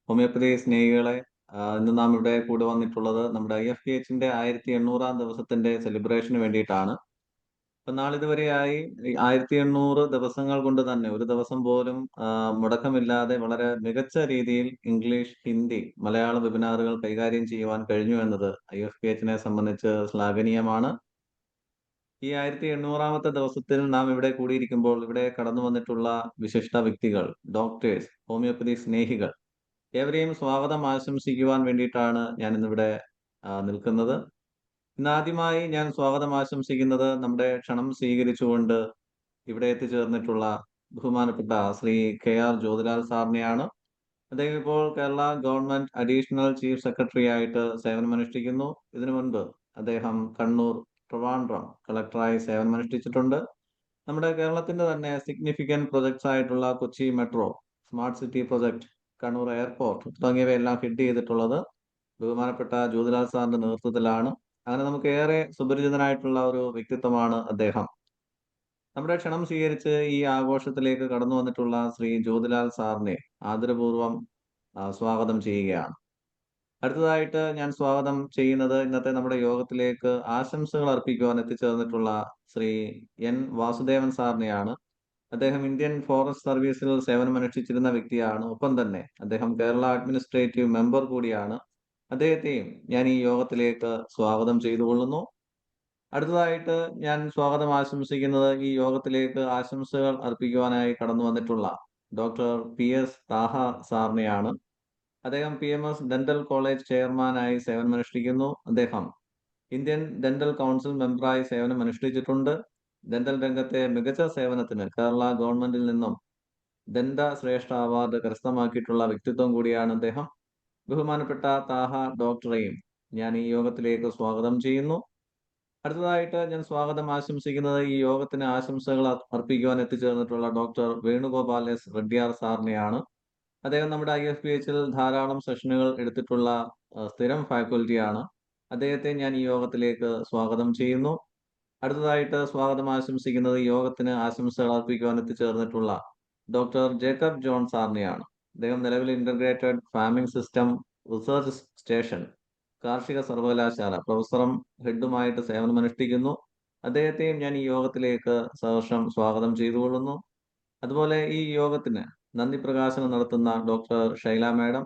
Homeopathy സ്നേഹികളെ, ഇന്ന് നാം ഇവിടെ കൂടെ വന്നിട്ടുള്ളത് നമ്മുടെ IFPHന്റെ 1800 ദിവസത്തിന്റെ സെലിബ്രേഷന് വേണ്ടിയിട്ടാണ്. അപ്പൊ നാളിതുവരെയായി 1800 ദിവസങ്ങൾ കൊണ്ട് തന്നെ ഒരു ദിവസം പോലും മുടക്കമില്ലാതെ വളരെ മികച്ച രീതിയിൽ ഇംഗ്ലീഷ്, ഹിന്ദി, മലയാള വെബിനാറുകൾ കൈകാര്യം ചെയ്യുവാൻ കഴിഞ്ഞു എന്നത് IFPHനെ സംബന്ധിച്ച് ശ്ലാഘനീയമാണ്. ഈ 1800 ദിവസത്തിൽ നാം ഇവിടെ കൂടിയിരിക്കുമ്പോൾ ഇവിടെ കടന്നു വന്നിട്ടുള്ള വിശിഷ്ട വ്യക്തികൾ, ഡോക്ടേഴ്സ്, ഹോമിയോപ്പതി സ്നേഹികൾ, ഏവരെയും സ്വാഗതം ആശംസിക്കുവാൻ വേണ്ടിയിട്ടാണ് ഞാൻ ഇന്നിവിടെ നിൽക്കുന്നത്. ഇന്നാദ്യമായി ഞാൻ സ്വാഗതം ആശംസിക്കുന്നത് നമ്മുടെ ക്ഷണം സ്വീകരിച്ചുകൊണ്ട് ഇവിടെ എത്തിച്ചേർന്നിട്ടുള്ള ബഹുമാനപ്പെട്ട ശ്രീ KR ജ്യോതിലാൽ സാറിനെയാണ്. അദ്ദേഹം ഇപ്പോൾ Kerala government additional chief secretary ആയിട്ട് സേവനമനുഷ്ഠിക്കുന്നു. ഇതിനു മുൻപ് അദ്ദേഹം കണ്ണൂർ, ട്രിവാൻഡ്രം കളക്ടറായി സേവനമനുഷ്ഠിച്ചിട്ടുണ്ട്. നമ്മുടെ കേരളത്തിന്റെ തന്നെ സിഗ്നിഫിക്കന്റ് പ്രൊജക്ട്സ് ആയിട്ടുള്ള Kochi metro, smart city project, Kannur airport തുടങ്ങിയവയെല്ലാം ഹെഡ് ചെയ്തിട്ടുള്ളത് ബഹുമാനപ്പെട്ട ജ്യോതിലാൽ സാറിന്റെ നേതൃത്വത്തിലാണ്. അങ്ങനെ നമുക്ക് ഏറെ സുപരിചിതനായിട്ടുള്ള ഒരു വ്യക്തിത്വമാണ് അദ്ദേഹം. നമ്മുടെ ക്ഷണം സ്വീകരിച്ച് ഈ ആഘോഷത്തിലേക്ക് കടന്നു വന്നിട്ടുള്ള ശ്രീ ജ്യോതിലാൽ സാറിനെ ആദരപൂർവം സ്വാഗതം ചെയ്യുകയാണ്. അടുത്തതായിട്ട് ഞാൻ സ്വാഗതം ചെയ്യുന്നത് ഇന്നത്തെ നമ്മുടെ യോഗത്തിലേക്ക് ആശംസകൾ അർപ്പിക്കുവാൻ എത്തിച്ചേർന്നിട്ടുള്ള ശ്രീ N വാസുദേവൻ സാറിനെയാണ്. അദ്ദേഹം ഇന്ത്യൻ ഫോറസ്റ്റ് സർവീസിൽ സേവനമനുഷ്ഠിച്ചിരുന്ന വ്യക്തിയാണ്. ഒപ്പം തന്നെ അദ്ദേഹം കേരള അഡ്മിനിസ്ട്രേറ്റീവ് മെമ്പർ കൂടിയാണ്. അദ്ദേഹത്തെയും ഞാൻ ഈ യോഗത്തിലേക്ക് സ്വാഗതം ചെയ്തുകൊള്ളുന്നു. അടുത്തതായിട്ട് ഞാൻ സ്വാഗതം ആശംസിക്കുന്നത് ഈ യോഗത്തിലേക്ക് ആശംസകൾ അർപ്പിക്കുവാനായി കടന്നു വന്നിട്ടുള്ള ഡോക്ടർ PS താഹ സാറിനെയാണ്. അദ്ദേഹം PMS ഡെന്റൽ കോളേജ് ചെയർമാനായി സേവനമനുഷ്ഠിക്കുന്നു. അദ്ദേഹം ഇന്ത്യൻ ഡെന്റൽ കൗൺസിൽ മെമ്പറായി സേവനമനുഷ്ഠിച്ചിട്ടുണ്ട്. ഡെന്റൽ രംഗത്തെ മികച്ച സേവനത്തിന് കേരള ഗവൺമെന്റിൽ നിന്നും ദന്ത ശ്രേഷ്ഠ അവാർഡ് കരസ്ഥമാക്കിയിട്ടുള്ള വ്യക്തിത്വം കൂടിയാണ് അദ്ദേഹം. ബഹുമാനപ്പെട്ട താഹ ഡോക്ടറെയും ഞാൻ ഈ യോഗത്തിലേക്ക് സ്വാഗതം ചെയ്യുന്നു. അടുത്തതായിട്ട് ഞാൻ സ്വാഗതം ആശംസിക്കുന്നത് ഈ യോഗത്തിന് ആശംസകൾ അർപ്പിക്കുവാൻ എത്തിച്ചേർന്നിട്ടുള്ള ഡോക്ടർ വേണുഗോപാൽ S റെഡ്ഡിയാർ സാറിനെയാണ്. അദ്ദേഹം നമ്മുടെ IFPHൽ ധാരാളം സെഷനുകൾ എടുത്തിട്ടുള്ള സ്ഥിരം ഫാക്കൽറ്റിയാണ്. അദ്ദേഹത്തെ ഞാൻ ഈ യോഗത്തിലേക്ക് സ്വാഗതം ചെയ്യുന്നു. അടുത്തതായിട്ട് സ്വാഗതം ആശംസിക്കുന്നത് ഈ യോഗത്തിന് ആശംസകൾ അർപ്പിക്കുവാൻ എത്തിച്ചേർന്നിട്ടുള്ള ഡോക്ടർ ജേക്കബ് ജോൺ സാറിനെയാണ്. അദ്ദേഹം നിലവിൽ integrated farming system research station, കാർഷിക സർവകലാശാല പ്രൊഫസറും ഹെഡുമായിട്ട് സേവനമനുഷ്ഠിക്കുന്നു. അദ്ദേഹത്തെയും ഞാൻ ഈ യോഗത്തിലേക്ക് സഹർഷം സ്വാഗതം ചെയ്തുകൊള്ളുന്നു. അതുപോലെ ഈ യോഗത്തിന് നന്ദി പ്രകാശനം നടത്തുന്ന ഡോക്ടർ ഷൈല മാഡം,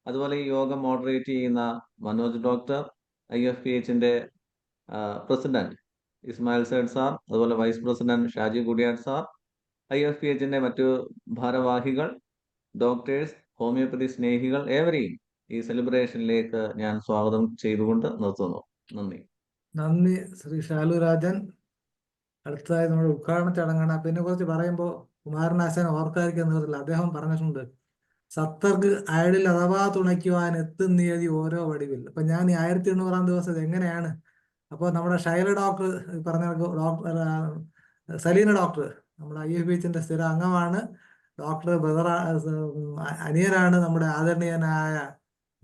അതുപോലെ ഈ യോഗം മോഡറേറ്റ് ചെയ്യുന്ന മനോജ് ഡോക്ടർ, IFPHന്റെ പ്രസിഡന്റ് ഇസ്മായിൽ സൈഡ് സാർ, അതുപോലെ vice president Shaji Kudiyad sir, IFPHന്റെ മറ്റു ഭാരവാഹികൾ, ഡോക്ടേഴ്സ്, ഹോമിയോപ്പതി സ്നേഹികൾ, ഏവരെയും ഈ സെലിബ്രേഷനിലേക്ക് ഞാൻ സ്വാഗതം ചെയ്തുകൊണ്ട് നിർത്തുന്നു. നന്ദി. നന്ദി ശ്രീ ഷാലു രാജൻ. അടുത്തതായി നമ്മുടെ ഉദ്ഘാടന ചടങ്ങാണ്. പിന്നെ കുറിച്ച് പറയുമ്പോൾ കുമാരനാശാൻ ഓർക്കാതിരിക്കാൻ നിർത്തില്ല. അദ്ദേഹം പറഞ്ഞിട്ടുണ്ട്, സത്തർക്ക് അയഡിൽ അഥവാ തുണയ്ക്കുവാൻ എത്തുന്നീതി ഓരോ വടിവിൽ. അപ്പൊ ഞാൻ ഈ 1800 ദിവസം എങ്ങനെയാണ്? അപ്പോൾ നമ്മുടെ ഷൈല ഡോക്ടർ പറഞ്ഞ ഡോക്ടർ സലീന ഡോക്ടർ നമ്മുടെ IFPHന്റെ സ്ഥിര അംഗമാണ്. ഡോക്ടർ ബ്രദർ അനിയനാണ് നമ്മുടെ ആദരണീയനായ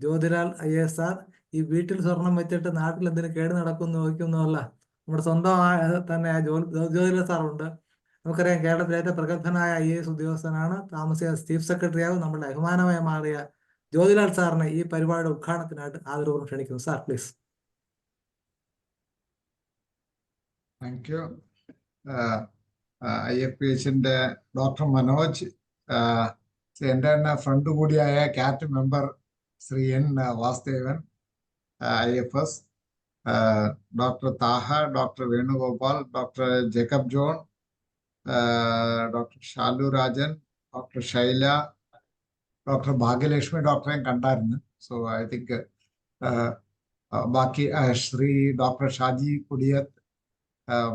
ജ്യോതിലാൽ IAS സാർ. ഈ വീട്ടിൽ സ്വർണം വെച്ചിട്ട് നാട്ടിൽ എന്തിനു കേട് നടക്കുന്നു നോക്കുന്നതല്ല, നമ്മുടെ സ്വന്തമായ തന്നെ ജ്യോതിലാൽ സാറുണ്ട്. നമുക്കറിയാം, കേരളത്തിലെ ഏറ്റവും പ്രഗത്ഭനായ IAS ഉദ്യോഗസ്ഥനാണ്. താമസിയാതെ ചീഫ് സെക്രട്ടറിയാവും. നമ്മുടെ അഭിമാനമായി മാറിയ ജ്യോതിലാൽ സാറിനെ ഈ പരിപാടിയുടെ ഉദ്ഘാടനത്തിനായിട്ട് ആദരപൂർവ്വം ക്ഷണിക്കുന്നു. Sir please. Thank you. IFPHന്റെ ഡോക്ടർ മനോജ്, എൻ്റെ തന്നെ ഫ്രണ്ട് കൂടിയായ CAT member Shri N Vasudevan IFS, doctor Thaha, doctor Venugopal, doctor Jacob John, doctor Shalu Rajan, doctor Shaila, doctor Bhagyalakshmi ഡോക്ടറെയും കണ്ടായിരുന്നു. സോ ഐ തിങ്ക് ബാക്കി ശ്രീ ഡോക്ടർ ഷാജി കുടിയത്ത്,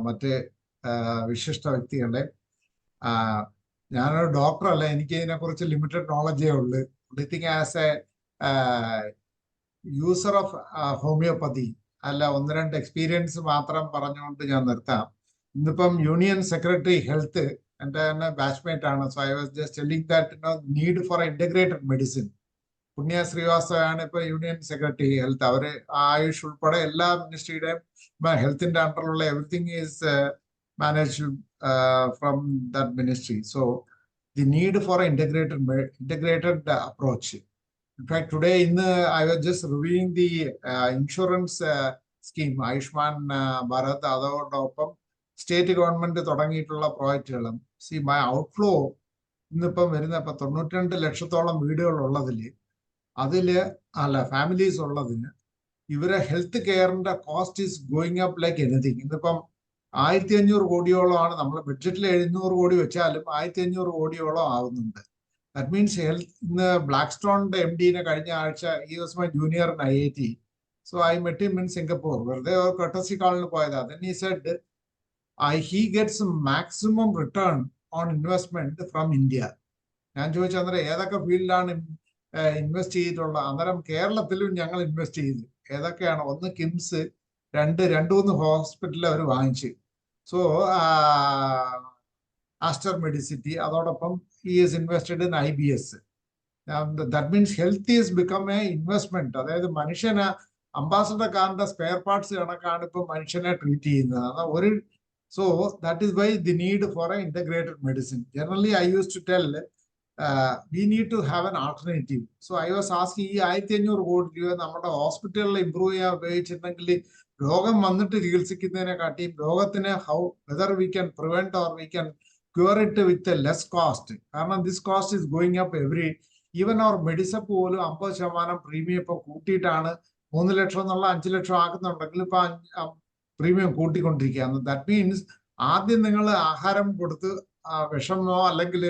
മറ്റ് വിശിഷ്ട വ്യക്തികളുടെ, ഞാനൊരു ഡോക്ടറല്ല, എനിക്ക് ഇതിനെക്കുറിച്ച് ലിമിറ്റഡ് നോളജേ ഉള്ളൂ. Think as a user of homeopathy അല്ല, 1-2 എക്സ്പീരിയൻസ് മാത്രം പറഞ്ഞുകൊണ്ട് ഞാൻ നിർത്താം. ഇന്നിപ്പം യൂണിയൻ സെക്രട്ടറി ഹെൽത്ത് എൻ്റെ തന്നെ ബാച്ച്മേറ്റ് ആണ്. So I was just telling that need for integrated medicine. പുണ്യ ശ്രീവാസ്തവയാണ് ഇപ്പൊ യൂണിയൻ സെക്രട്ടറി ഹെൽത്ത്. അവര് ആയുഷ് ഉൾപ്പെടെ എല്ലാ മിനിസ്ട്രിയുടെയും ഹെൽത്തിന്റെ അണ്ടറിലുള്ള everything is manage from that ministry. So the need for integrated approach. In fact, today I was just reviewing the insurance scheme, Ayushman Bharat, അതോടൊപ്പം state government തുടങ്ങിയിട്ടുള്ള പ്രോജക്റ്റുകളും. മൈ ഔട്ട്ഫ്ലോ ഇന്നിപ്പം വരുന്ന 92 ലക്ഷത്തോളം വീടുകൾ ഉള്ളതില് ഫാമിലീസ് ഉള്ളതിന് ഇവരെ ഹെൽത്ത് കെയറിന്റെ cost is going up like anything. ഇന്നിപ്പം 1500 കോടിയോളമാണ് നമ്മൾ ബഡ്ജറ്റിൽ 700 കോടി വെച്ചാലും 1500 കോടിയോളം ആവുന്നുണ്ട്. That means health. ഇന്ന് ബ്ലാക്ക്സ്റ്റോണിന്റെ MD-നെ കഴിഞ്ഞ ആഴ്ച he was my junior in IIT. So I met him in Singapore. വെറുതെ ഒരു courtesy call-ന് പോയതാ. Then he said he gets maximum return on investment from India. ഞാൻ ചോദിച്ചു അന്നേരം ഏതൊക്കെ ഫീൽഡിലാണ് ഇൻവെസ്റ്റ് ചെയ്തിട്ടുള്ളത്? അന്നേരം കേരളത്തിലും ഞങ്ങൾ ഇൻവെസ്റ്റ് ചെയ്തു. ഏതൊക്കെയാണ്? ഒന്ന് കിംസ്, രണ്ട് മൂന്ന് ഹോസ്പിറ്റലിൽ അവർ വാങ്ങിച്ചു. സോ ആസ്റ്റർ മെഡിസിറ്റി, അതോടൊപ്പം he is invested in IBS. That means health is become a investment. അതായത് മനുഷ്യന് അംബാസഡർ കാറിന്റെ സ്പെയർ പാർട്സ് കണക്കാണ് ഇപ്പൊ മനുഷ്യനെ ട്രീറ്റ് ചെയ്യുന്നത്. So that is why the need for an integrated medicine. Generally, I used to tell we need to have an alternative. So I was asking, ഈ 1500 കോടി രൂപ നമ്മുടെ ഹോസ്പിറ്റലിൽ ഇംപ്രൂവ് ചെയ്യാൻ ഉപയോഗിച്ചിട്ടുണ്ടെങ്കിൽ രോഗം വന്നിട്ട് ചികിത്സിക്കുന്നതിനെക്കാട്ടിയും രോഗത്തിനെ whether we can prevent or we can cure it with a less cost. കാരണം this cost is going up even our Medisep പോലും 50% പ്രീമിയം ഇപ്പൊ കൂട്ടിയിട്ടാണ് 3 ലക്ഷം എന്നുള്ള 5 ലക്ഷം ആക്കുന്നുണ്ടെങ്കിൽ ഇപ്പൊ പ്രീമിയം കൂട്ടിക്കൊണ്ടിരിക്കുകയാണ്. ദാറ്റ് മീൻസ് ആദ്യം നിങ്ങൾ ആഹാരം കൊടുത്ത് വിഷമോ അല്ലെങ്കിൽ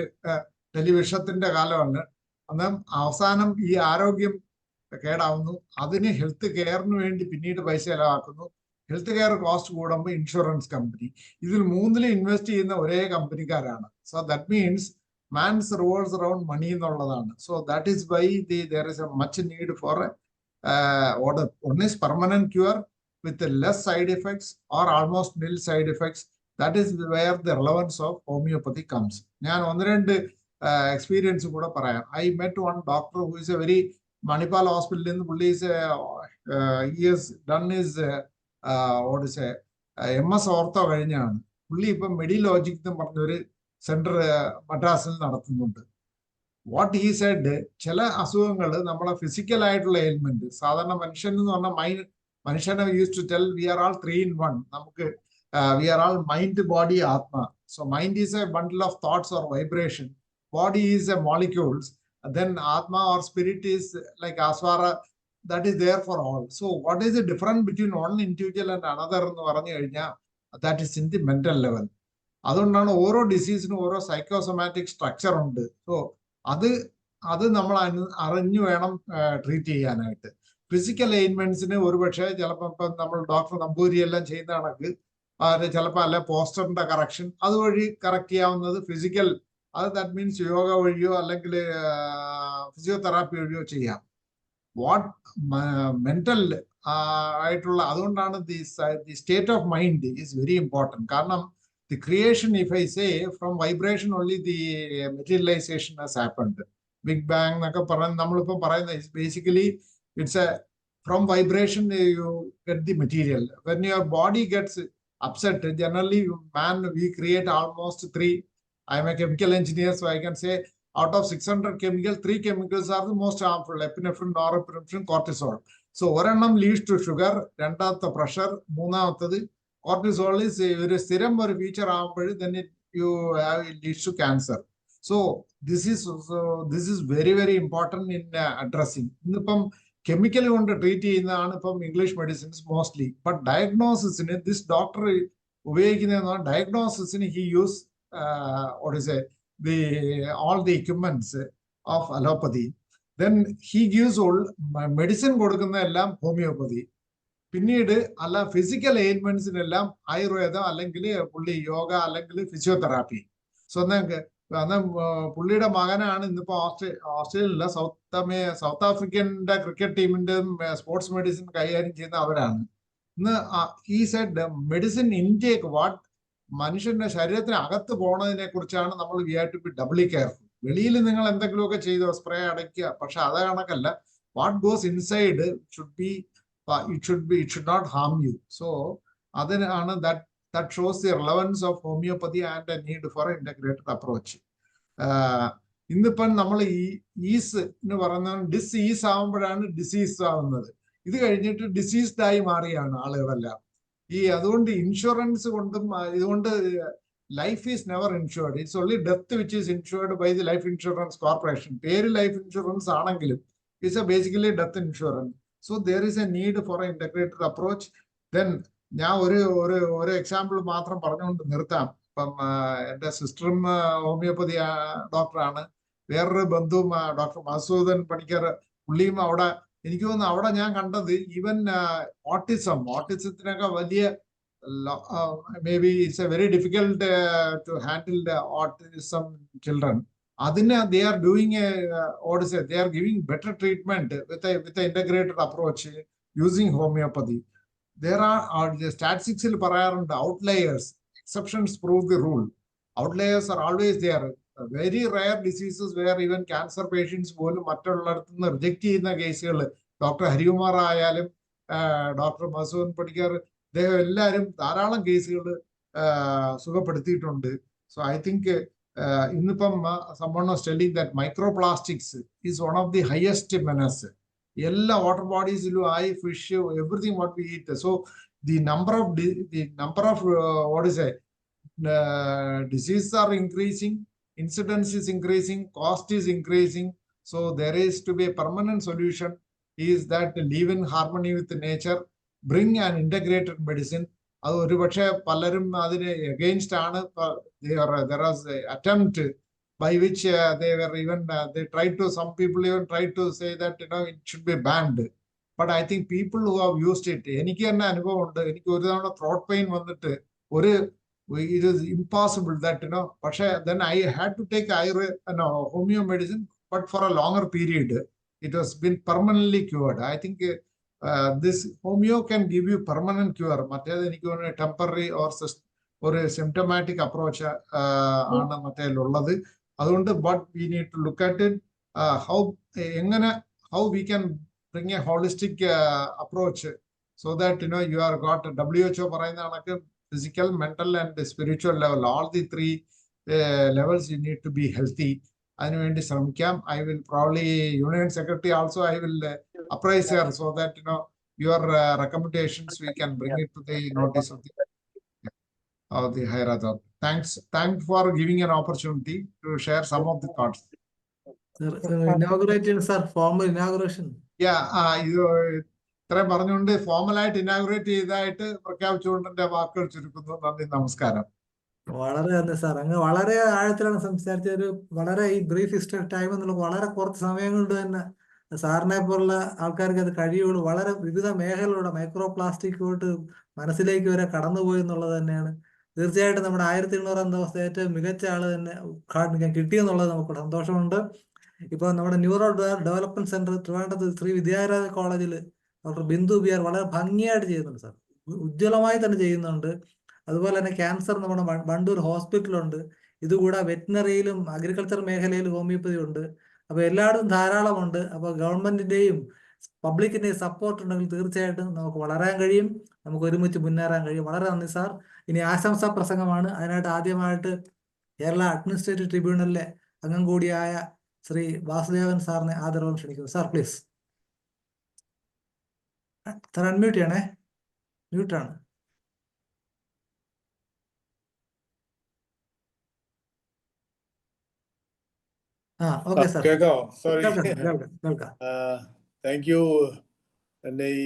ടെലിവിഷത്തിന്റെ കാലമാണ്, അന്നേരം അവസാനം ഈ ആരോഗ്യം കേടാവുന്നു. അതിന് ഹെൽത്ത് കെയറിന് വേണ്ടി പിന്നീട് പൈസ ചെലവാക്കുന്നു. ഹെൽത്ത് കെയർ കോസ്റ്റ് കൂടുമ്പോൾ ഇൻഷുറൻസ് കമ്പനി, ഇതിൽ മൂന്നിൽ ഇൻവെസ്റ്റ് ചെയ്യുന്ന ഒരേ കമ്പനിക്കാരാണ്. So that means man's revolves around money എന്നുള്ളതാണ്. So that is why there is a much need for one is permanent cure with less side effects or almost nil side effects. That is where the relevance of homeopathy comes. ഞാൻ 1-2 experience കൂടെ പറയാം. I met one doctor who is a very Manipal hospital in പുള്ളി he has done his MS ortho കഴിഞ്ഞാണ്. പുള്ളി ഇപ്പൊ മെഡിലോജിക് എന്ന് പറഞ്ഞൊരു centre മദ്രാസിൽ നടത്തുന്നുണ്ട്. വാട്ട് ഹി സെഡ്, ചില അസുഖങ്ങൾ നമ്മളെ ഫിസിക്കൽ ആയിട്ടുള്ള എയിൽമെന്റ്, സാധാരണ മനുഷ്യൻ എന്ന് പറഞ്ഞാൽ മനുഷ്യനെ use to tell we are all 3 in 1. നമുക്ക് we are all mind, body, atma. So mind is a bundle of thoughts or vibration, body is a molecules, then atma or spirit is like aswara, that is there for all. So what is the difference between one individual and another എന്ന് പറഞ്ഞു കഴിഞ്ഞാൽ that is in the mental level. അതുകൊണ്ടാണ് ഓരോ ഡിസീസിനും ഓരോ psychosomatic structure ഉണ്ട്. So അത് നമ്മൾ അറിഞ്ഞു വേണം ട്രീറ്റ് ചെയ്യാനായിട്ട്. ഫിസിക്കൽ എയിൻമെന്റ്സിന് ഒരുപക്ഷെ ചിലപ്പോൾ ഇപ്പം നമ്മൾ ഡോക്ടർ നമ്പൂരി എല്ലാം ചെയ്യുന്ന കണക്ക് ചിലപ്പോൾ അല്ലെ പോസ്റ്ററിന്റെ കറക്ഷൻ അതുവഴി കറക്റ്റ് ചെയ്യാവുന്നത് ഫിസിക്കൽ, ദാറ്റ് മീൻസ് യോഗ വഴിയോ അല്ലെങ്കിൽ ഫിസിയോതെറാപ്പി വഴിയോ ചെയ്യാം. വാട്ട് മെന്റൽ ആയിട്ടുള്ള, അതുകൊണ്ടാണ് the state of mind is very important. കാരണം the creation, if I say from vibration only the materialisation has happened. Big bang എന്നൊക്കെ പറഞ്ഞ് നമ്മളിപ്പോൾ പറയുന്നത് basically it's a from vibration you get the material. When your body gets upset, generally we create almost 3. I am a chemical engineer, so I can say out of 600 chemicals, 3 chemicals are the most harmful: epinephrine, norepinephrine, cortisol. So ഒരെണ്ണം leads to sugar, രണ്ടാമത്തെ pressure, മൂന്നാമത്തത് cortisol is ഒരു സ്ഥിരം ഒരു feature ആകുമ്പോൾ then it leads to cancer. So this is very very important in addressing. ഇന്നിപ്പം chemical കൊണ്ട് treat ചെയ്യുന്നതാണ് ഇപ്പം ഇംഗ്ലീഷ് മെഡിസിൻസ് മോസ്റ്റ്ലി. ബട്ട് ഡയഗ്നോസിസിന് ദിസ് ഡോക്ടർ ഉപയോഗിക്കുന്ന ഡയഗ്നോസിസിന് he use all the equipments of allopathy. Then he gives medicine കൊടുക്കുന്ന എല്ലാം homeopathy. പിന്നീട് അല്ല ഫിസിക്കൽ എയിൽമെന്റ്സിനെല്ലാം ആയുർവേദം അല്ലെങ്കിൽ പുള്ളി യോഗ അല്ലെങ്കിൽ ഫിസിയോതെറാപ്പി. സോ അന്ന് പുള്ളിയുടെ മകനാണ് ഇന്നിപ്പോ ഓസ്ട്രേലിയയിലെ സൗത്ത് ആഫ്രിക്കൻ്റെ ക്രിക്കറ്റ് ടീമിന്റെ സ്പോർട്സ് മെഡിസിൻ കൈകാര്യം ചെയ്യുന്ന അവരാണ്. ഇന്ന് ഈ സെഡ് മെഡിസിൻ ഇൻടേക്ക്, വാട്ട് മനുഷ്യന്റെ ശരീരത്തിന് അകത്ത് പോണതിനെ കുറിച്ചാണ് നമ്മൾ we have to be doubly careful. വെളിയിൽ നിങ്ങൾ എന്തെങ്കിലുമൊക്കെ ചെയ്തോ, സ്പ്രേ അടയ്ക്കുക, പക്ഷെ അത് കണക്കല്ല. What goes inside it should not harm you. So അതിനാണ് that shows the relevance of homeopathy and a need for an integrated approach. ഇന്നിപ്പം നമ്മൾ ഈ ഈസ് എന്ന് പറയുന്ന ഡിസീസ് ആവുമ്പോഴാണ് ഡിസീസ് ആവുന്നത്. ഇത് കഴിഞ്ഞിട്ട് ഡിസീസ്ഡ് ആയി മാറിയാണ് ആളുകളെല്ലാം. അതുകൊണ്ട് ഇൻഷുറൻസ് കൊണ്ടും ഇതുകൊണ്ട് life is never insured. It's only death which is insured by the life insurance corporation. പേര് ലൈഫ് ഇൻഷുറൻസ് ആണെങ്കിലും it's basically death insurance. So there is a need for a integrated approach. Then ഞാൻ ഒരു example മാത്രം പറഞ്ഞുകൊണ്ട് നിർത്താം. ഇപ്പം എൻ്റെ സിസ്റ്ററും ഹോമിയോപ്പതി ഡോക്ടറാണ്. വേറൊരു ബന്ധുവും ഡോക്ടർ മധുസൂദൻ പണിക്കർ, പുള്ളിയും അവിടെ, എനിക്ക് തോന്നുന്നു അവിടെ ഞാൻ കണ്ടത് ഈവൻ ഓട്ടിസത്തിനൊക്കെ വലിയ maybe it's a very difficult to handle autism children. അതിന് they are doing they are giving better treatment with integrated approach using homeopathy. There are statistics പറയാറുണ്ട്, outliers, exceptions prove the rule. Outliers are always there. Very rare diseases where even cancer patients പോലും മറ്റുള്ളിടത്തു നിന്ന് reject ചെയ്യുന്ന കേസുകൾ doctor Harikumar ആയാലും doctor Madhusudan Panicker, അദ്ദേഹം എല്ലാവരും ധാരാളം കേസുകൾ സുഖപ്പെടുത്തിയിട്ടുണ്ട്. സോ ഐ തിങ്ക് ഇന്നിപ്പം someone was telling that microplastics is one of the highest menace. എല്ലാ വാട്ടർ ബോഡീസിലും ആയി, fish, everything what we eat. So the number of what is diseases are increasing, incidence is increasing, cost is increasing. So there is to be a permanent solution, is that live in harmony with nature, bring an integrated medicine. അത് ഒരു പക്ഷേ പലരും അതിന് against ആണ്. There was an attempt by which they were even they tried to, some people even tried to say that it should be banned. But I think people who have used it, എനിക്ക് തന്നെ അനുഭവം ഉണ്ട്. എനിക്ക് ഒരു തവണ throat pain വന്നിട്ട് it is impossible that പക്ഷേ then I had to take homeo medicine, but for a longer period it was been permanently cured. I think this homeo can give you permanent cure. മറ്റേത് എനിക്ക് തോന്നുന്നു temporary or ഒരു symptomatic approach ആണ് മറ്റേലുള്ളത്. അതുകൊണ്ട് but we need to look at it, how we can bring a holistic approach, so that you are got WHO പറയുന്ന കണക്ക് physical, mental and spiritual level, all the three levels you need to be healthy. അതിനുവേണ്ടി ശ്രമിക്കാം. I will probably union secretary also I will appraise her, so that your recommendations we can bring it to the notice of the higher authority. Thanks for giving an opportunity to share some of the thoughts. Inauguration, sir, formal inauguration. Yeah, ഇത്രയും പറഞ്ഞുകൊണ്ട് ഫോർമലായിട്ട് inaugurate ചെയ്തതായിട്ട് പ്രഖ്യാപിച്ചുകൊണ്ട് എന്റെ വാക്കുകൾ ചുരുക്കുന്നു. നന്ദി, നമസ്കാരം. വളരെ നന്ദി സാർ. അങ്ങ് വളരെ ആഴത്തിലാണ് സംസാരിച്ച. വളരെ ഈ ബ്രീഫ് ഹിസ്റ്ററി ടൈം എന്നുള്ള വളരെ കുറച്ച് സമയം കൊണ്ട് തന്നെ സാറിനെ പോലുള്ള ആൾക്കാർക്ക് അത് കഴിയുള്ളൂ. വളരെ വിവിധ മേഖലകളുടെ മൈക്രോ പ്ലാസ്റ്റിക് തൊട്ട് മനസ്സിലേക്ക് വരെ കടന്നുപോയി എന്നുള്ളത് തന്നെയാണ്. തീർച്ചയായിട്ടും നമ്മുടെ 1800 ദിവസത്തെ ഏറ്റവും മികച്ച ആള് തന്നെ ഉദ്ഘാടനം കിട്ടിയെന്നുള്ളത് നമുക്ക് സന്തോഷമുണ്ട്. ഇപ്പൊ നമ്മുടെ ന്യൂറോ ഡെവലപ്മെന്റ് സെന്റർ ട്രിവാൻഡ്രത്ത് ശ്രീ വിദ്യാരാധ കോളേജിൽ ഡോക്ടർ ബിന്ദു ബിആർ വളരെ ഭംഗിയായിട്ട് ചെയ്യുന്നുണ്ട് സാർ. ഉജ്ജ്വലമായി തന്നെ ചെയ്യുന്നുണ്ട്. അതുപോലെ തന്നെ ക്യാൻസർ നമ്മുടെ വണ്ടൂർ ഹോസ്പിറ്റലുണ്ട്. ഇതുകൂടാതെ വെറ്റിനറിയിലും അഗ്രികൾച്ചർ മേഖലയിലും ഹോമിയോപ്പതി ഉണ്ട്. അപ്പൊ എല്ലായിടത്തും ധാരാളമുണ്ട്. അപ്പൊ ഗവൺമെന്റിന്റെയും പബ്ലിക്കിന്റെയും സപ്പോർട്ട് ഉണ്ടെങ്കിൽ തീർച്ചയായിട്ടും നമുക്ക് വളരാൻ കഴിയും, നമുക്ക് ഒരുമിച്ച് മുന്നേറാൻ കഴിയും. വളരെ നന്ദി സാർ. ഇനി ആശംസാ പ്രസംഗമാണ്. അതിനായിട്ട് ആദ്യമായിട്ട് കേരള അഡ്മിനിസ്ട്രേറ്റീവ് ട്രിബ്യൂണലിലെ അംഗം കൂടിയായ ശ്രീ വാസുദേവൻ സാറിനെ ആദരവും ക്ഷണിക്കുന്നു. Sir please. സാർ അൺമ്യൂട്ട് ചെയ്യണേ, മ്യൂട്ടാണ്. Okay sir. കേൾക്കാം. താങ്ക് യു എന്നെ ഈ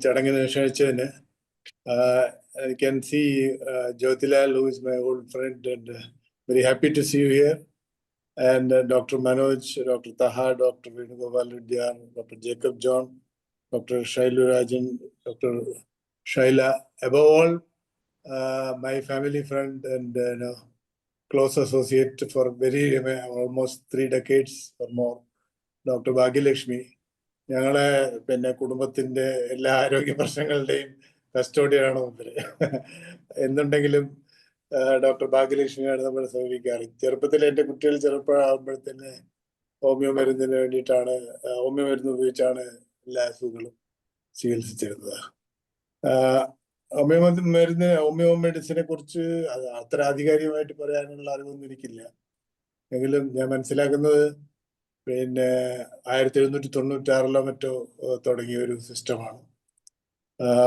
ചടങ്ങിന് ക്ഷണിച്ചതിന്. I can see Jyotilal, who is my old friend, and very happy to see you here. And Dr. Manoj, Dr. Taha, Dr. Venugopal Vidyan, Dr. Jacob John, Dr. Shailu Rajan, Dr. Shaila. Above all, my family friend and close associate for almost 3 decades or more, Dr. Bhagyalakshmi. ഞങ്ങളെ കുടുംബത്തിന്റെ എല്ലാ ആരോഗ്യ പ്രശ്നങ്ങളുടെയും കസ്റ്റോഡിയനാണ് മുമ്പില്. എന്തുണ്ടെങ്കിലും doctor ഭാഗ്യലക്ഷ്മിയാണ് നമ്മൾ സമീപിക്കാറ്. ചെറുപ്പത്തിൽ എൻ്റെ കുട്ടികൾ ചെറുപ്പമാകുമ്പോഴത്തന്നെ ഹോമിയോ മരുന്നിന് വേണ്ടിയിട്ടാണ്, ഹോമിയോ മരുന്ന് ഉപയോഗിച്ചാണ് എല്ലാ അസുഖങ്ങളും ചികിത്സിച്ചിരുന്നത്. ഹോമിയോ മെഡിസിനെ കുറിച്ച് അത്ര ആധികാരികമായിട്ട് പറയാനുള്ള അറിവൊന്നും എനിക്കില്ല. എങ്കിലും ഞാൻ മനസ്സിലാക്കുന്നത് പിന്നെ 1796 മറ്റോ തുടങ്ങിയ ഒരു സിസ്റ്റമാണ്.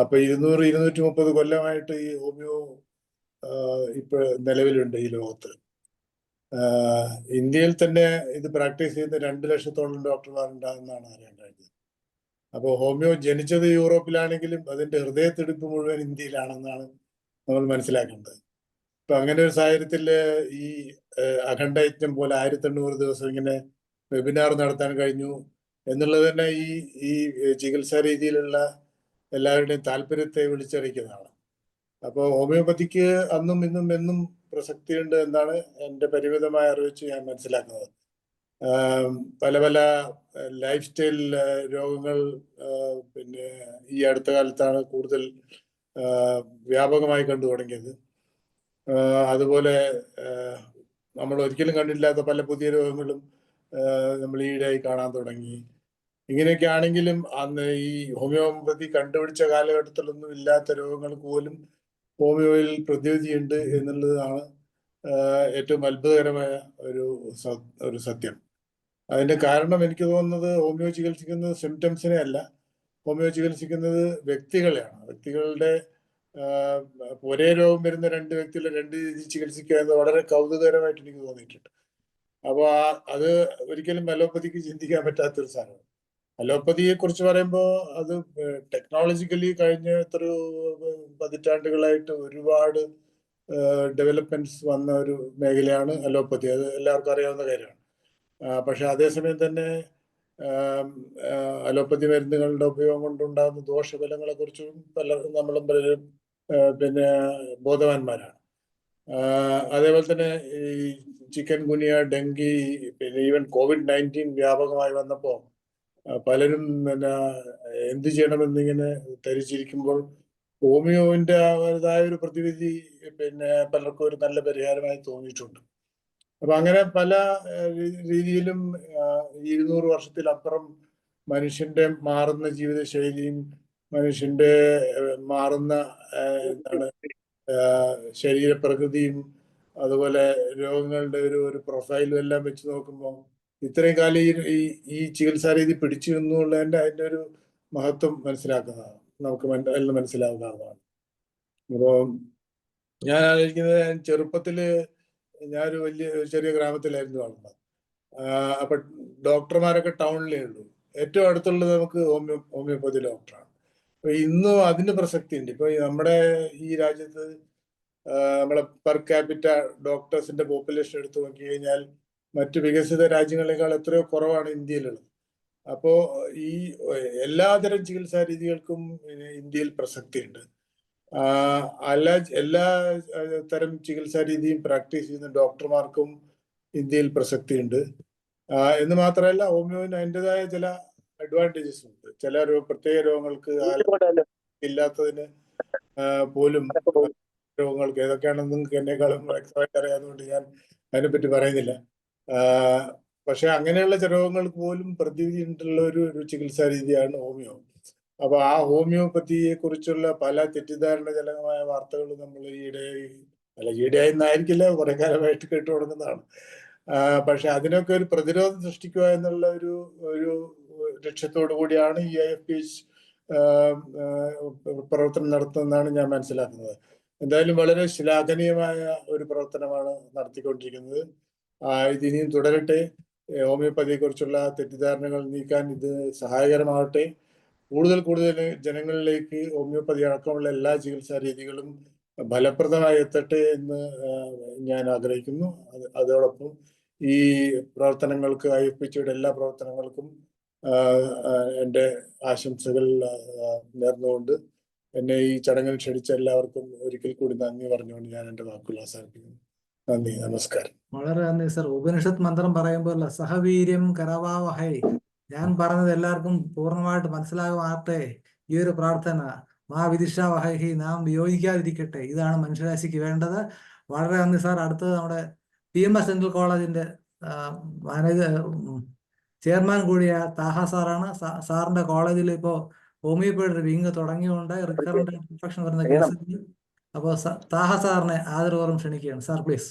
അപ്പൊ 200-230 കൊല്ലമായിട്ട് ഈ ഹോമിയോ ഇപ്പൊ നിലവിലുണ്ട് ഈ ലോകത്ത്. ഇന്ത്യയിൽ തന്നെ ഇത് പ്രാക്ടീസ് ചെയ്യുന്ന 2 ലക്ഷത്തോളം ഡോക്ടർമാരുണ്ടാകുന്നതാണ് അറിയാൻ കഴിഞ്ഞത്. അപ്പോൾ ഹോമിയോ ജനിച്ചത് യൂറോപ്പിലാണെങ്കിലും അതിന്റെ ഹൃദയത്തിടിപ്പ് മുഴുവൻ ഇന്ത്യയിലാണെന്നാണ് നമ്മൾ മനസ്സിലാക്കേണ്ടത്. അപ്പൊ അങ്ങനെ ഒരു സാഹചര്യത്തിൽ ഈ അഖണ്ഡയജ്ഞം പോലെ 1800 ദിവസം ഇങ്ങനെ വെബിനാർ നടത്താൻ കഴിഞ്ഞു എന്നുള്ളത് തന്നെ ഈ ചികിത്സാ രീതിയിലുള്ള എല്ലാവരുടെയും താല്പര്യത്തെ വിളിച്ചറിയിക്കുന്നതാണ്. അപ്പോൾ ഹോമിയോപ്പതിക്ക് അന്നും ഇന്നും എന്നും പ്രസക്തിയുണ്ട് എന്നാണ് എൻ്റെ പരിമിതമായ അറിവിച്ച് ഞാൻ മനസ്സിലാക്കുന്നത്. പല പല ലൈഫ് സ്റ്റൈൽ രോഗങ്ങൾ പിന്നെ ഈ അടുത്ത കാലത്താണ് കൂടുതൽ വ്യാപകമായി കണ്ടു തുടങ്ങിയത്. അതുപോലെ നമ്മൾ ഒരിക്കലും കണ്ടില്ലാത്ത പല പുതിയ രോഗങ്ങളും നമ്മൾ ഈയിടെയായി കാണാൻ തുടങ്ങി. ഇങ്ങനെയൊക്കെ ആണെങ്കിലും അന്ന് ഈ ഹോമിയോപ്പതി കണ്ടുപിടിച്ച കാലഘട്ടത്തിലൊന്നും ഇല്ലാത്ത രോഗങ്ങൾക്ക് പോലും ഹോമിയോയിൽ പ്രതിവിധിയുണ്ട് എന്നുള്ളതാണ് ഏറ്റവും അത്ഭുതകരമായ ഒരു സത്യം. അതിന്റെ കാരണം എനിക്ക് തോന്നുന്നത് ഹോമിയോ ചികിത്സിക്കുന്നത് സിംറ്റംസിനെ അല്ല, ഹോമിയോ ചികിത്സിക്കുന്നത് വ്യക്തികളെയാണ്. വ്യക്തികളുടെ ഒരേ രോഗം വരുന്ന 2 വ്യക്തികളെ 2 രീതി ചികിത്സിക്കുക എന്ന് വളരെ കൗതുകകരമായിട്ട് എനിക്ക് തോന്നിയിട്ടുണ്ട്. അപ്പോൾ അത് ഒരിക്കലും അലോപ്പതിക്ക് ചിന്തിക്കാൻ പറ്റാത്തൊരു സാധനമാണ്. അലോപ്പതിയെ കുറിച്ച് പറയുമ്പോൾ അത് ടെക്നോളജിക്കലി കഴിഞ്ഞ എത്രയോ പതിറ്റാണ്ടുകളായിട്ട് ഒരുപാട് ഡെവലപ്മെന്റ്സ് വന്ന ഒരു മേഖലയാണ് അലോപ്പതി. അത് എല്ലാവർക്കും അറിയാവുന്ന കാര്യമാണ്. പക്ഷെ അതേസമയം തന്നെ അലോപ്പതി മരുന്നുകളുടെ ഉപയോഗം കൊണ്ടുണ്ടാകുന്ന ദോഷഫലങ്ങളെ കുറിച്ചും നമ്മളും പലരും പിന്നെ ബോധവാന്മാരാണ്. അതേപോലെ തന്നെ ഈ ചിക്കൻ ഗുനിയ, ഡെങ്കി, പിന്നെ ഈവൻ COVID-19 വ്യാപകമായി വന്നപ്പോൾ പലരും പിന്നെ എന്ത് ചെയ്യണമെന്നിങ്ങനെ ധരിച്ചിരിക്കുമ്പോൾ ഹോമിയോവിന്റെ അവരുടേതായ ഒരു പ്രതിവിധി പിന്നെ പലർക്കും ഒരു നല്ല പരിഹാരമായി തോന്നിയിട്ടുണ്ട്. അപ്പൊ അങ്ങനെ പല രീതിയിലും 200 വർഷത്തിലപ്പുറം മനുഷ്യന്റെ മാറുന്ന ജീവിതശൈലിയും മനുഷ്യന്റെ മാറുന്ന എന്താണ് ശരീരപ്രകൃതിയും അതുപോലെ രോഗങ്ങളുടെ ഒരു പ്രൊഫൈലും എല്ലാം വെച്ച് നോക്കുമ്പോൾ ഇത്രയും കാലം ഈ ചികിത്സാ രീതി പിടിച്ചു എന്നുള്ളതിന്റെ അതിന്റെ ഒരു മഹത്വം മനസ്സിലാക്കുന്നതാണ്, നമുക്ക് മനസ്സിലാവുന്നതാണ്. അപ്പോ ഞാൻ ആലോചിക്കുന്നത്, ചെറുപ്പത്തില് ഞാനൊരു ചെറിയ ഗ്രാമത്തിലായിരുന്നു വളർന്നത്. അപ്പൊ ഡോക്ടർമാരൊക്കെ ടൗണിലേ ഉള്ളൂ. ഏറ്റവും അടുത്തുള്ളത് നമുക്ക് ഹോമിയോപ്പതി ഡോക്ടറാണ്. അപ്പൊ ഇന്നും അതിന് പ്രസക്തി ഉണ്ട്. ഇപ്പൊ നമ്മുടെ ഈ രാജ്യത്ത് നമ്മളെ പെർ ക്യാപിറ്റ ഡോക്ടേഴ്സിന്റെ പോപ്പുലേഷൻ എടുത്തു നോക്കി കഴിഞ്ഞാൽ മറ്റു വികസിത രാജ്യങ്ങളെക്കാൾ എത്രയോ കുറവാണ് ഇന്ത്യയിലുള്ളത്. അപ്പോ ഈ എല്ലാതരം ചികിത്സാ രീതികൾക്കും ഇന്ത്യയിൽ പ്രസക്തിയുണ്ട്. എല്ലാ തരം ചികിത്സാ രീതിയും പ്രാക്ടീസ് ചെയ്യുന്ന ഡോക്ടർമാർക്കും ഇന്ത്യയിൽ പ്രസക്തിയുണ്ട്. എന്ന് മാത്രമല്ല ഹോമിയോന് അതിൻ്റെതായ ചില അഡ്വാൻറ്റേജസ് ഉണ്ട്. ചില പ്രത്യേക രോഗങ്ങൾക്ക് ഇല്ലാത്തതിന് പോലും രോഗങ്ങൾക്ക് ഏതൊക്കെയാണെന്ന് നിങ്ങൾക്ക് എന്നെക്കാളും വ്യക്തമായിട്ട് അറിയാവുന്നതുകൊണ്ട് ഞാൻ അതിനെപ്പറ്റി പറയുന്നില്ല. പക്ഷെ അങ്ങനെയുള്ള ചില രോഗങ്ങൾക്ക് പോലും പ്രതിവിധി ഉള്ള ഒരു ചികിത്സാ രീതിയാണ് ഹോമിയോ. അപ്പൊ ആ ഹോമിയോപ്പതിയെ കുറിച്ചുള്ള പല തെറ്റിദ്ധാരണജനകമായ വാർത്തകൾ നമ്മൾ ഈയിടെയായി എന്നായിരിക്കില്ല, കുറെ കാലമായിട്ട് കേട്ടു തുടങ്ങുന്നതാണ്. പക്ഷെ അതിനൊക്കെ ഒരു പ്രതിരോധം സൃഷ്ടിക്കുക എന്നുള്ള ഒരു ലക്ഷ്യത്തോടു കൂടിയാണ് ഈ IFPH പ്രവർത്തനം നടത്തുന്നതെന്നാണ് ഞാൻ മനസ്സിലാക്കുന്നത്. എന്തായാലും വളരെ ശ്ലാഘനീയമായ ഒരു പ്രവർത്തനമാണ് നടത്തിക്കൊണ്ടിരിക്കുന്നത്. ഇതിനിയും തുടരട്ടെ. ഹോമിയോപ്പതിയെ കുറിച്ചുള്ള തെറ്റിദ്ധാരണകൾ നീക്കാൻ ഇത് സഹായകരമാവട്ടെ. കൂടുതൽ ജനങ്ങളിലേക്ക് ഹോമിയോപ്പതി അടക്കമുള്ള എല്ലാ ചികിത്സാ രീതികളും ഫലപ്രദമായി എത്തട്ടെ എന്ന് ഞാൻ ആഗ്രഹിക്കുന്നു. അതോടൊപ്പം ഈ പ്രവർത്തനങ്ങൾക്ക് IFPHയുടെ എല്ലാ പ്രവർത്തനങ്ങൾക്കും എൻ്റെ ആശംസകൾ നേർന്നുകൊണ്ട് എന്നെ ഈ ചടങ്ങിൽ ക്ഷണിച്ച എല്ലാവർക്കും ഒരിക്കൽ കൂടി നന്ദി പറഞ്ഞുകൊണ്ട് ഞാൻ എൻ്റെ വാക്കുകൾ അവസാനിപ്പിക്കുന്നു. നന്ദി, നമസ്കാരം. വളരെ നന്ദി സർ. ഉപനിഷത്ത് മന്ത്രം പറയുമ്പോൾ സഹവീര്യം കരവാവഹൈ, ഞാൻ പറഞ്ഞത് എല്ലാവർക്കും പൂർണ്ണമായിട്ട് മനസ്സിലാകുമാകട്ടെ ഈ ഒരു പ്രാർത്ഥന. മാ വിദിഷാവഹൈ, നാം വിയോജിക്കാതിരിക്കട്ടെ, ഇതാണ് മനുഷ്യരാശിക്ക് വേണ്ടത്. വളരെ നന്ദി സാർ. അടുത്തത് നമ്മുടെ PMS ഡെന്റൽ കോളേജിന്റെ ചെയർമാൻ കൂടിയ താഹ സാറാണ്. സാറിന്റെ കോളേജിൽ ഇപ്പോൾ ഹോമിയോപ്പതിയുടെ വിങ് തുടങ്ങിയുകൊണ്ട് റിക്കറന്റ് ഇൻഫെക്ഷൻ വരുന്ന കേസുകൾ. അപ്പോൾ താഹ സാറിനെ ആദരപൂർവ്വം ക്ഷണിക്കുകയാണ്. Sir please.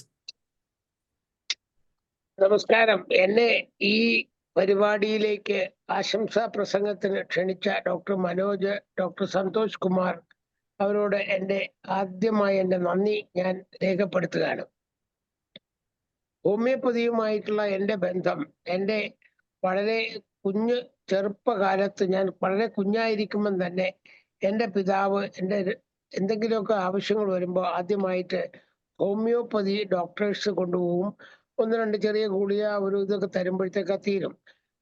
നമസ്കാരം. എന്നെ ഈ പരിപാടിയിലേക്ക് ആശംസാ പ്രസംഗത്തിന് ക്ഷണിച്ച ഡോക്ടർ മനോജ്, ഡോക്ടർ സന്തോഷ് കുമാർ അവരോട് ആദ്യമായി എൻ്റെ നന്ദി ഞാൻ രേഖപ്പെടുത്തുകയാണ്. ഹോമിയോപ്പതിയുമായിട്ടുള്ള എൻ്റെ ബന്ധം വളരെ ചെറുപ്പകാലത്ത് ഞാൻ വളരെ കുഞ്ഞായിരിക്കുമ്പം തന്നെ എൻ്റെ പിതാവ് എന്തെങ്കിലുമൊക്കെ ആവശ്യങ്ങൾ വരുമ്പോൾ ആദ്യമായിട്ട് ഹോമിയോപ്പതി ഡോക്ടേഴ്സ് കൊണ്ടുപോകും. 1-2 ചെറിയ ഗുളിക ഇതൊക്കെ തരുമ്പോഴത്തേക്ക് തീരും.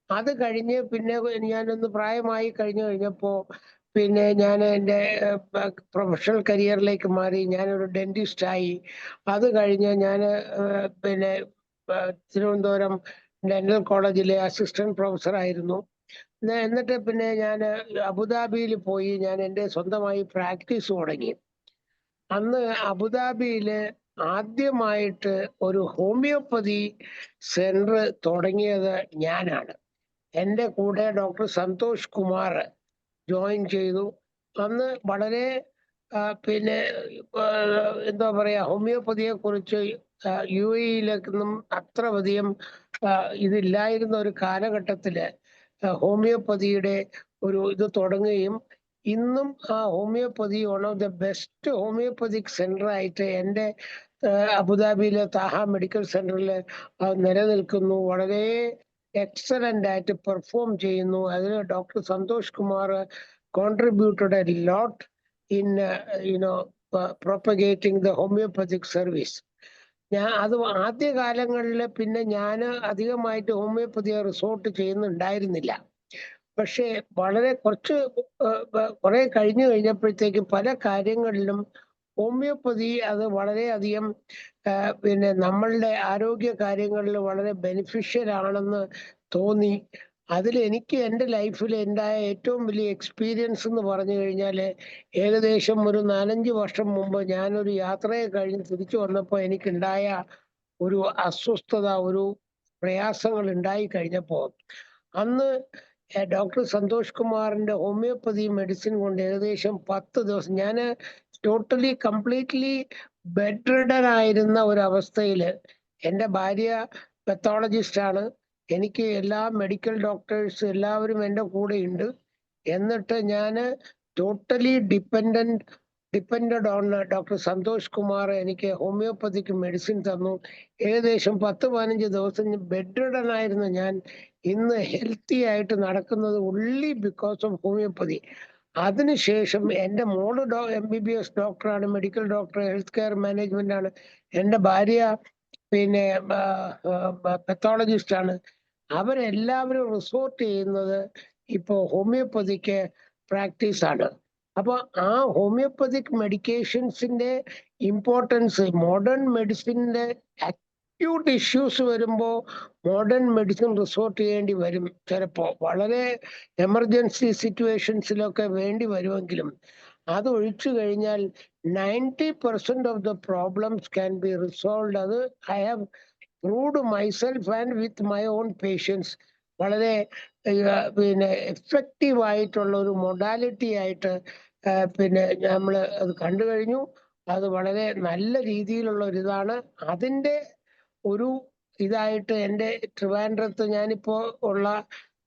അത് കഴിഞ്ഞ് പിന്നെ ഞാനൊന്ന് പ്രായമായി കഴിഞ്ഞപ്പോൾ പിന്നെ ഞാൻ എൻ്റെ പ്രൊഫഷണൽ കരിയറിലേക്ക് മാറി. ഞാനൊരു ഡെന്റിസ്റ്റായി. അത് കഴിഞ്ഞ് ഞാൻ പിന്നെ തിരുവനന്തപുരം ഡെന്റൽ കോളേജിലെ അസിസ്റ്റന്റ് പ്രൊഫസറായിരുന്നു. എന്നിട്ട് പിന്നെ ഞാൻ അബുദാബിയിൽ പോയി ഞാൻ എൻ്റെ സ്വന്തമായി പ്രാക്ടീസ് തുടങ്ങി. അന്ന് അബുദാബിയിൽ ആദ്യമായിട്ട് ഒരു ഹോമിയോപ്പതി സെന്റർ തുടങ്ങിയത് ഞാനാണ്. എൻ്റെ കൂടെ ഡോക്ടർ സന്തോഷ് കുമാർ ജോയിൻ ചെയ്തു. അന്ന് വളരെ പിന്നെ എന്താ പറയുക, ഹോമിയോപ്പതിയെ കുറിച്ച് UAE-യിലേക്കൊന്നും അത്ര അധികം ഇതില്ലായിരുന്ന ഒരു കാലഘട്ടത്തില് ഹോമിയോപ്പതിയുടെ ഇത് തുടങ്ങുകയും ഇന്നും ആ homeopathy one of the best homeopathic centre ആയിട്ട് എൻ്റെ അബുദാബിയിലെ താഹ മെഡിക്കൽ സെന്ററിൽ നിലനിൽക്കുന്നു. വളരെ എക്സലന്റ് ആയിട്ട് പെർഫോം ചെയ്യുന്നു. അതിന് doctor Santosh Kumar contributed a lot in propagating the homeopathic service. അത് ആദ്യ കാലങ്ങളിൽ പിന്നെ ഞാൻ അധികമായിട്ട് ഹോമിയോപ്പതിയെ റിസോർട്ട് ചെയ്യുന്നുണ്ടായിരുന്നില്ല. പക്ഷേ കുറെ കഴിഞ്ഞപ്പോഴത്തേക്കും പല കാര്യങ്ങളിലും ഹോമിയോപ്പതി അത് വളരെയധികം പിന്നെ നമ്മളുടെ ആരോഗ്യ കാര്യങ്ങളിൽ വളരെ ബെനിഫിഷ്യൽ ആണെന്ന് തോന്നി. അതിൽ എനിക്ക് എൻ്റെ ലൈഫിൽ ഉണ്ടായ ഏറ്റവും വലിയ എക്സ്പീരിയൻസ് എന്ന് പറഞ്ഞു കഴിഞ്ഞാൽ, ഏകദേശം ഒരു 4-5 വർഷം മുമ്പ് ഞാനൊരു യാത്രയെ കഴിഞ്ഞ് തിരിച്ചു വന്നപ്പോൾ എനിക്കുണ്ടായ ഒരു അസ്വസ്ഥത, ഒരു പ്രയാസങ്ങൾ ഉണ്ടായി കഴിഞ്ഞപ്പോൾ അന്ന് ഡോക്ടർ സന്തോഷ് കുമാറിന്റെ ഹോമിയോപ്പതി മെഡിസിൻ കൊണ്ട് ഏകദേശം 10 ദിവസം ഞാൻ ടോട്ടലി കംപ്ലീറ്റ്ലി ബെഡ് റിഡൻ ആയിരുന്ന ഒരവസ്ഥയിൽ, എൻ്റെ ഭാര്യ പെത്തോളജിസ്റ്റ് ആണ്, എനിക്ക് എല്ലാ മെഡിക്കൽ ഡോക്ടേഴ്സ് എല്ലാവരും എൻ്റെ കൂടെ ഉണ്ട്. എന്നിട്ട് ഞാൻ totally depended on doctor Santosh Kumar എനിക്ക് ഹോമിയോപ്പതിക്ക് മെഡിസിൻ തന്നു. ഏകദേശം 10-15 ദിവസം ബെഡ് റിഡൻ ആയിരുന്നു ഞാൻ. ഇന്ന് ഹെൽത്തി ആയിട്ട് നടക്കുന്നത് only because of ഹോമിയോപ്പതി. അതിനുശേഷം എൻ്റെ മോള് MBBS ഡോക്ടറാണ്, medical doctor, health care management ആണ്. എൻ്റെ ഭാര്യ പിന്നെ പെത്തോളജിസ്റ്റ് ആണ്. അവരെല്ലാവരും റിസോർട്ട് ചെയ്യുന്നത് ഇപ്പോൾ ഹോമിയോപ്പതിക്ക് പ്രാക്ടീസ് ആണ്. അപ്പൊ ആ ഹോമിയോപ്പതിക് മെഡിക്കേഷൻസിന്റെ ഇമ്പോർട്ടൻസ്, മോഡേൺ മെഡിസിന്റെ അക്യൂട്ട് ഇഷ്യൂസ് വരുമ്പോൾ മോഡേൺ മെഡിസിൻ റിസോർട്ട് ചെയ്യേണ്ടി വരും. ചിലപ്പോൾ വളരെ എമർജൻസി സിറ്റുവേഷൻസിലൊക്കെ വേണ്ടി വരുമെങ്കിലും അത് ഒഴിച്ചു കഴിഞ്ഞാൽ 90% of the problems can be resolved. അത് I have proved myself and with my own patients. വളരെ പിന്നെ എഫക്റ്റീവ് ആയിട്ടുള്ള ഒരു മൊഡാലിറ്റി ആയിട്ട് പിന്നെ നമ്മൾ അത് കണ്ടു കഴിഞ്ഞു. അത് വളരെ നല്ല രീതിയിലുള്ള ഒരിതാണ്. അതിൻ്റെ ഒരു ഇതായിട്ട് എൻ്റെ ട്രിവാൻഡ്രത്ത് ഞാനിപ്പോൾ ഉള്ള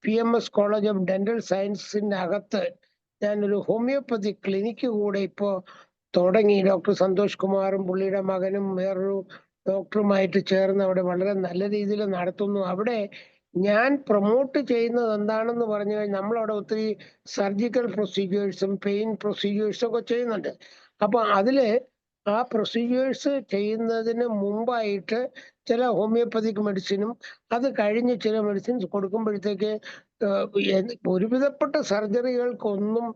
PMS കോളേജ് ഓഫ് ഡെന്റൽ സയൻസിൻ്റെ അകത്ത് ഞാനൊരു ഹോമിയോപ്പതി ക്ലിനിക്ക് കൂടെ ഇപ്പോൾ തുടങ്ങി. ഡോക്ടർ സന്തോഷ് കുമാറും പുള്ളിയുടെ മകനും വേറൊരു ഡോക്ടറുമായിട്ട് ചേർന്ന് അവിടെ വളരെ നല്ല രീതിയിൽ നടത്തുന്നു. അവിടെ ഞാൻ പ്രൊമോട്ട് ചെയ്യുന്നത് എന്താണെന്ന് പറഞ്ഞു കഴിഞ്ഞാൽ, നമ്മളവിടെ ഒത്തിരി സർജിക്കൽ പ്രൊസീജിയേഴ്സും പെയിൻ പ്രൊസീജിയേഴ്സും ഒക്കെ ചെയ്യുന്നുണ്ട്. അപ്പൊ അതില് ആ പ്രൊസീജിയേഴ്സ് ചെയ്യുന്നതിന് മുമ്പായിട്ട് ചില ഹോമിയോപ്പതിക് മെഡിസിനും അത് കഴിഞ്ഞ് ചില മെഡിസിൻസ് കൊടുക്കുമ്പോഴത്തേക്ക് ഒരുവിധപ്പെട്ട സർജറികൾക്കൊന്നും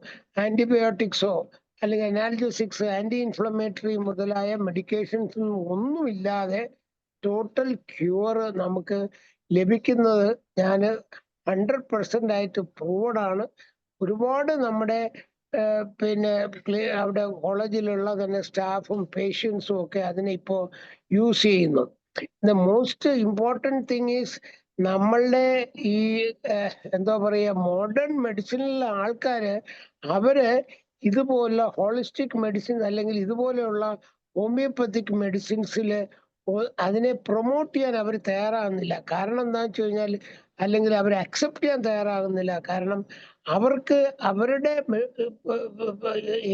ആന്റിബയോട്ടിക്സോ അല്ലെങ്കിൽ അനാൽജസിക്സ്, ആന്റി ഇൻഫ്ലമേറ്ററി മുതലായ മെഡിക്കേഷൻസ് ഒന്നുമില്ലാതെ ടോട്ടൽ ക്യൂർ നമുക്ക് ലഭിക്കുന്നത് ഞാൻ 100% ആയിട്ട് പ്രൂവഡാണ്. ഒരുപാട് നമ്മുടെ പിന്നെ അവിടെ കോളേജിലുള്ള തന്നെ സ്റ്റാഫും പേഷ്യൻസും ഒക്കെ അതിനെ ഇപ്പോൾ യൂസ് ചെയ്യുന്നു. The most important thing is നമ്മളുടെ ഈ എന്താ പറയുക, മോഡേൺ മെഡിസിനിലെ ആൾക്കാര് അവര് ഇതുപോലുള്ള ഹോളിസ്റ്റിക് മെഡിസിൻ അല്ലെങ്കിൽ ഇതുപോലെയുള്ള ഹോമിയോപ്പതിക് മെഡിസിൻസിൽ അതിനെ പ്രൊമോട്ട് ചെയ്യാൻ അവർ തയ്യാറാകുന്നില്ല. കാരണം എന്താ വെച്ച് കഴിഞ്ഞാൽ, അല്ലെങ്കിൽ അവർ അക്സെപ്റ്റ് ചെയ്യാൻ തയ്യാറാകുന്നില്ല. കാരണം അവർക്ക് അവരുടെ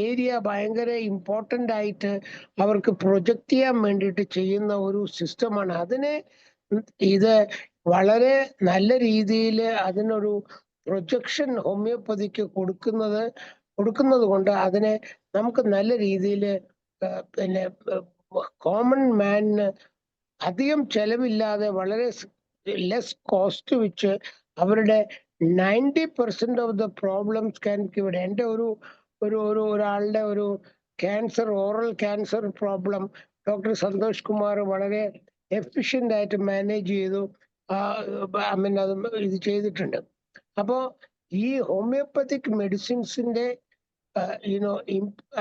ഏരിയ ഭയങ്കര ഇമ്പോർട്ടൻ്റ് ആയിട്ട് അവർക്ക് പ്രൊജക്റ്റ് ചെയ്യാൻ വേണ്ടിയിട്ട് ചെയ്യുന്ന ഒരു സിസ്റ്റമാണ്. അതിനെ ഇത് വളരെ നല്ല രീതിയിൽ അതിനൊരു പ്രൊജക്ഷൻ ഹോമിയോപ്പതിക്ക് കൊടുക്കുന്നത് കൊണ്ട് അതിനെ നമുക്ക് നല്ല രീതിയിൽ പിന്നെ കോമൺ മാനിന് അധികം ചെലവില്ലാതെ വളരെ ലെസ് കോസ്റ്റ് വെച്ച് അവരുടെ 90% ഓഫ് ദ പ്രോബ്ലംസ് ക്യാൻ ഇവിടെ എൻ്റെ ഒരാളുടെ ഒരു oral cancer problem doctor Santosh Kumar വളരെ എഫിഷ്യൻ്റ് ആയിട്ട് മാനേജ് ചെയ്തു. ഐ മീൻ അത് ഇത് ചെയ്തിട്ടുണ്ട്. അപ്പോൾ ഈ ഹോമിയോപ്പത്തിക് മെഡിസിൻസിന്റെ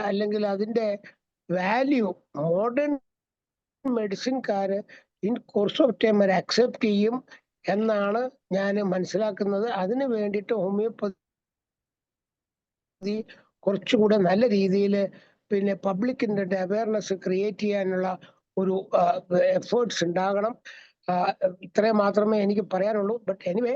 അല്ലെങ്കിൽ അതിന്റെ വാല്യൂ മോഡേൺ മെഡിസിൻകാര് ഇൻ കോഴ്സ് ഓഫ് ടൈം വരെ അക്സെപ്റ്റ് ചെയ്യും എന്നാണ് ഞാൻ മനസ്സിലാക്കുന്നത്. അതിന് വേണ്ടിയിട്ട് ഹോമിയോപ്പതി കുറച്ചുകൂടെ നല്ല രീതിയിൽ പിന്നെ പബ്ലിക്കിന്റെ അവയർനെസ് ക്രിയേറ്റ് ചെയ്യാനുള്ള ഒരു എഫേർട്സ് ഉണ്ടാകണം. ഇത്രയും മാത്രമേ എനിക്ക് പറയാനുള്ളൂ. ബട്ട് എനിവേ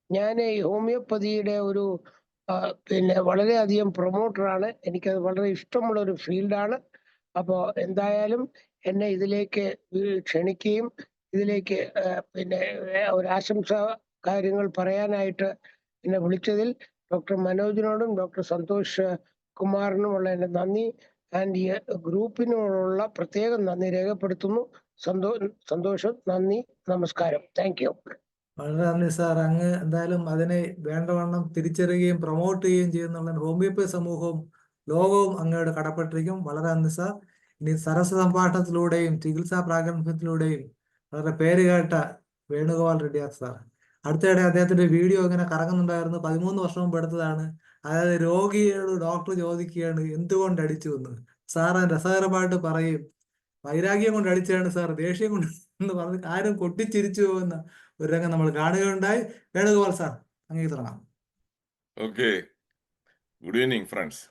ഞാൻ ഈ ഹോമിയോപ്പതിയുടെ ഒരു പിന്നെ വളരെയധികം പ്രൊമോട്ടറാണ്. എനിക്കത് വളരെ ഇഷ്ടമുള്ള ഒരു ഫീൽഡാണ്. അപ്പോൾ എന്തായാലും എന്നെ ഇതിലേക്ക് ക്ഷണിക്കുകയും ഇതിലേക്ക് പിന്നെ ഒരു ആശംസ കാര്യങ്ങൾ പറയാനായിട്ട് എന്നെ വിളിച്ചതിൽ ഡോക്ടർ മനോജിനോടും ഡോക്ടർ സന്തോഷ് കുമാറിനുമുള്ള എൻ്റെ നന്ദി ആൻഡ് ഈ ഗ്രൂപ്പിനോടുള്ള പ്രത്യേകം നന്ദി രേഖപ്പെടുത്തുന്നു. സന്തോഷം, നന്ദി, നമസ്കാരം. Thank you. വളരെ നന്ദി സാർ. അങ്ങ് എന്തായാലും അതിനെ വേണ്ടവണ്ണം തിരിച്ചറിയുകയും പ്രൊമോട്ട് ചെയ്യുകയും ചെയ്യുന്നുള്ള ഹോമിയോപ്പതി സമൂഹവും ലോകവും അങ്ങയോട് കടപ്പെട്ടിരിക്കും. വളരെ നന്ദി സാർ. ഇനി സരസ സംഭാഷണത്തിലൂടെയും ചികിത്സാ പ്രാഗൽഭ്യത്തിലൂടെയും വളരെ പേര് കേട്ട വേണുഗോപാൽ റെഡ്ഡിയാർ സാർ. അടുത്തിടെ അദ്ദേഹത്തിന്റെ വീഡിയോ ഇങ്ങനെ കറങ്ങുന്നുണ്ടായിരുന്നു. 13 വർഷം മുമ്പ് എടുത്തതാണ്. അതായത് രോഗിയോട് ഡോക്ടർ ചോദിക്കുകയാണ് എന്തുകൊണ്ട് അടിച്ചു എന്ന്. സാർ രസകരമായിട്ട് പറയും, വൈരാഗ്യം കൊണ്ട് അടിച്ചതാണ് സാർ, ദേഷ്യം കൊണ്ട് എന്ന് പറഞ്ഞ് ആരും കൊട്ടിച്ചിരിച്ചു പോകുന്ന ഒരു രംഗം നമ്മൾ കാണുകയുണ്ടായി. വേണുഗോപാൽ സാർ, അങ്ങേക്ക് തുടങ്ങാം. Okay, good evening friends.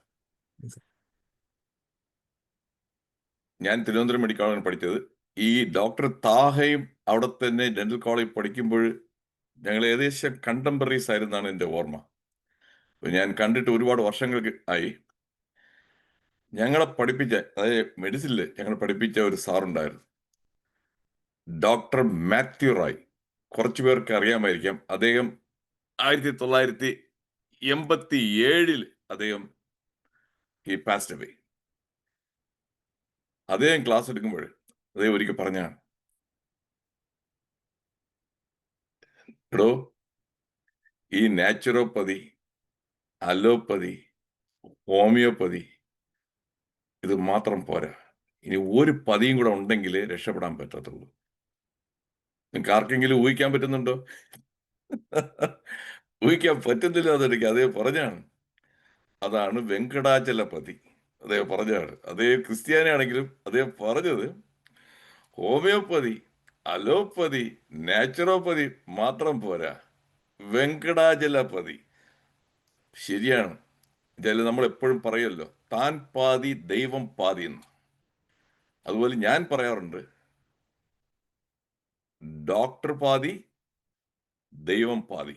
ഞാൻ തിരുവനന്തപുരം മെഡിക്കൽ കോളേജിൽ പഠിച്ചത്. ഈ ഡോക്ടർ താഹയും അവിടെ തന്നെ ഡെന്റൽ കോളേജ് പഠിക്കുമ്പോൾ ഞങ്ങൾ ഏകദേശം കണ്ടംപററീസ് ആയിരുന്നാണ് എൻ്റെ ഓർമ്മ. ഞാൻ കണ്ടിട്ട് ഒരുപാട് വർഷങ്ങൾക്ക് ആയി. ഞങ്ങളെ പഠിപ്പിച്ച, അതായത് മെഡിസിനിൽ ഞങ്ങളെ പഠിപ്പിച്ച ഒരു സാറുണ്ടായിരുന്നു, ഡോക്ടർ മാത്യു റായ്. കുറച്ചു പേർക്ക് അറിയാമായിരിക്കാം. അദ്ദേഹം 1987 അദ്ദേഹം ഈ പാസ്ഡ് അവേ. അദ്ദേഹം ക്ലാസ് എടുക്കുമ്പോൾ അദ്ദേഹം ഒരിക്കൽ പറഞ്ഞാണ്, എടോ, ഈ നാച്ചുറോപ്പതി, അലോപ്പതി, ഹോമിയോപ്പതി ഇത് മാത്രം പോരാ, ഇനി ഒരു പതിയും കൂടെ ഉണ്ടെങ്കിൽ രക്ഷപ്പെടാൻ പറ്റത്തുള്ളൂ. നിങ്ങൾക്ക് ആർക്കെങ്കിലും ഊഹിക്കാൻ പറ്റുന്നുണ്ടോ? ഊഹിക്കാൻ പറ്റുന്നില്ല എന്നെനിക്ക് അദ്ദേഹം പറഞ്ഞാണ്. അതാണ് വെങ്കടാചലപതി. അദ്ദേഹം പറഞ്ഞാണ്. അദ്ദേഹം ക്രിസ്ത്യാനിയാണെങ്കിലും അദ്ദേഹം പറഞ്ഞത് ഹോമിയോപ്പതി, അലോപ്പതി, നാച്ചുറോപ്പതി മാത്രം പോരാ, വെങ്കടാചലപതി. ശരിയാണ്. എന്തായാലും നമ്മൾ എപ്പോഴും പറയുമല്ലോ, താൻ പാതി ദൈവം പാതി എന്ന്. അതുപോലെ ഞാൻ പറയാറുണ്ട്, ഡോക്ടർ പാതി ദൈവം പാതി.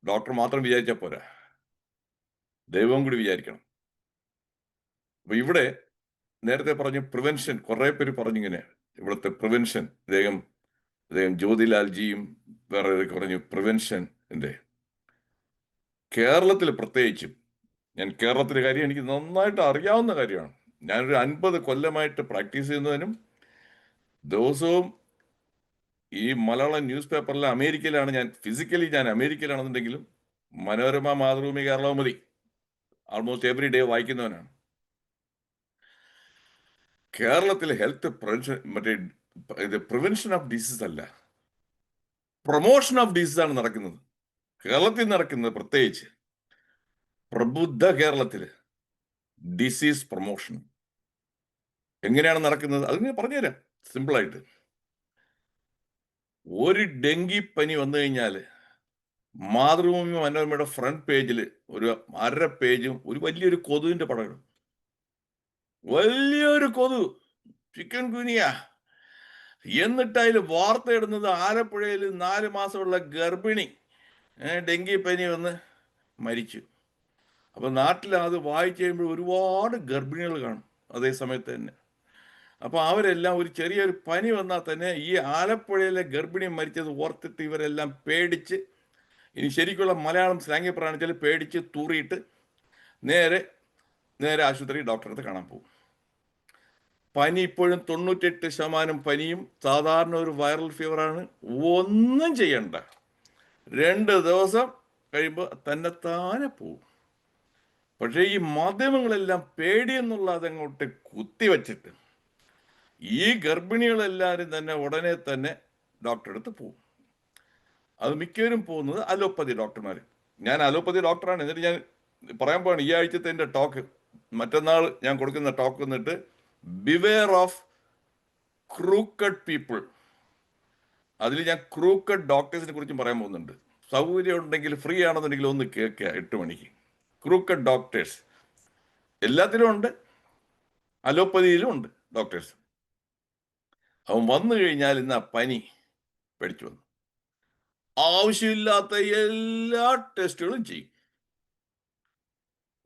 ഡോക്ടർ മാത്രം വിചാരിച്ചാൽ പോരാ, ദൈവം കൂടി വിചാരിക്കണം. അപ്പൊ ഇവിടെ നേരത്തെ പറഞ്ഞു പ്രിവെൻഷൻ, കുറെ പേര് പറഞ്ഞിങ്ങനെ ഇവിടുത്തെ പ്രിവെൻഷൻ. അദ്ദേഹം ജ്യോതിലാൽജിയും വേറെ പറഞ്ഞു പ്രിവെൻഷൻ്റെ. കേരളത്തിൽ പ്രത്യേകിച്ചും, ഞാൻ കേരളത്തിലെ കാര്യം എനിക്ക് നന്നായിട്ട് അറിയാവുന്ന കാര്യമാണ്. ഞാനൊരു 50 കൊല്ലമായിട്ട് പ്രാക്ടീസ് ചെയ്യുന്നതിനും ദിവസവും ഈ മലയാളം ന്യൂസ് പേപ്പറിലെ അമേരിക്കയിലാണ് ഞാൻ ഫിസിക്കലി അമേരിക്കയിലാണെന്നുണ്ടെങ്കിലും Manorama, Mathrubhumi, Keralakaumudi almost every day വായിക്കുന്നവനാണ്. കേരളത്തിലെ ഹെൽത്ത് പ്രിവെൻഷൻ, ഇത് പ്രിവെൻഷൻ ഓഫ് ഡിസീസ് അല്ല, പ്രൊമോഷൻ ഓഫ് ഡിസീസ് ആണ് നടക്കുന്നത്. കേരളത്തിൽ നടക്കുന്നത് പ്രത്യേകിച്ച് പ്രബുദ്ധ കേരളത്തില് ഡിസീസ് പ്രൊമോഷൻ എങ്ങനെയാണ് നടക്കുന്നത് അതിന് പറഞ്ഞുതരാം സിമ്പിളായിട്ട്. ഒരു ഡെങ്കിപ്പനി വന്നു കഴിഞ്ഞാൽ മാതൃഭൂമി മനോരമയുടെ ഫ്രണ്ട് പേജിൽ ഒരു 1/2 പേജും ഒരു വലിയൊരു കൊതുവിന്റെ പടം ഇടും. വലിയൊരു കൊതു, ചിക്കൻ ഗുനിയ. എന്നിട്ട് അതിൽ വാർത്ത ഇടുന്നത് ആലപ്പുഴയിൽ 4 മാസമുള്ള ഗർഭിണി ഡെങ്കിപ്പനി വന്ന് മരിച്ചു. അപ്പൊ നാട്ടിൽ അത് വായിച്ചു കഴിയുമ്പോൾ ഒരുപാട് ഗർഭിണികൾ കാണും അതേ സമയത്ത് തന്നെ. അപ്പൊ അവരെല്ലാം ഒരു ചെറിയൊരു പനി വന്നാൽ തന്നെ ഈ ആലപ്പുഴയിലെ ഗർഭിണി മരിച്ചത് ഓർത്തിട്ട് ഇവരെല്ലാം പേടിച്ച്, ഇനി ശരിക്കുള്ള മലയാളം സ്ലാങ്ങി പറയുകയാണെന്ന് വെച്ചാൽ പേടിച്ച് തൂറിയിട്ട് നേരെ ആശുപത്രി ഡോക്ടറെ അടുത്ത് കാണാൻ പോകും. പനി ഇപ്പോഴും 98% പനിയും സാധാരണ ഒരു വൈറൽ ഫീവറാണ്. ഒന്നും ചെയ്യണ്ട, 2 ദിവസം കഴിയുമ്പോൾ തന്നെത്താനെ പോവും. പക്ഷേ ഈ മാധ്യമങ്ങളെല്ലാം പേടിയെന്നുള്ള അതങ്ങോട്ട് കുത്തിവച്ചിട്ട് ഈ ഗർഭിണികളെല്ലാവരും തന്നെ ഉടനെ തന്നെ ഡോക്ടറെ അടുത്ത് പോകും. അത് മിക്കവരും പോകുന്നത് അലോപ്പതി ഡോക്ടർമാർ. ഞാൻ അലോപ്പതി ഡോക്ടറാണ്. എന്നിട്ട് ഞാൻ പറയാൻ പോവാണ് ഈ ആഴ്ചത്തെ എൻ്റെ ടോക്ക്, മറ്റന്നാൾ ഞാൻ കൊടുക്കുന്ന ടോക്ക് എന്നിട്ട് ബിവെയർ ഓഫ് ക്രൂക്കഡ് പീപ്പിൾ. അതിൽ ഞാൻ ക്രൂക്കഡ് ഡോക്ടേഴ്സിനെ കുറിച്ചും പറയാൻ പോകുന്നുണ്ട്. സൗകര്യം ഉണ്ടെങ്കിൽ ഫ്രീ ആണെന്നുണ്ടെങ്കിൽ ഒന്ന് കേൾക്കുക 8 മണിക്ക്. ക്രൂക്കഡ് ഡോക്ടേഴ്സ് എല്ലാത്തിലും ഉണ്ട്, അലോപ്പതിയിലും ഉണ്ട് ഡോക്ടേഴ്സ്. അവൻ വന്നു കഴിഞ്ഞാൽ ഇന്ന് ആ പനി പേടിച്ചു വന്നു, ആവശ്യമില്ലാത്ത എല്ലാ ടെസ്റ്റുകളും ചെയ്യും.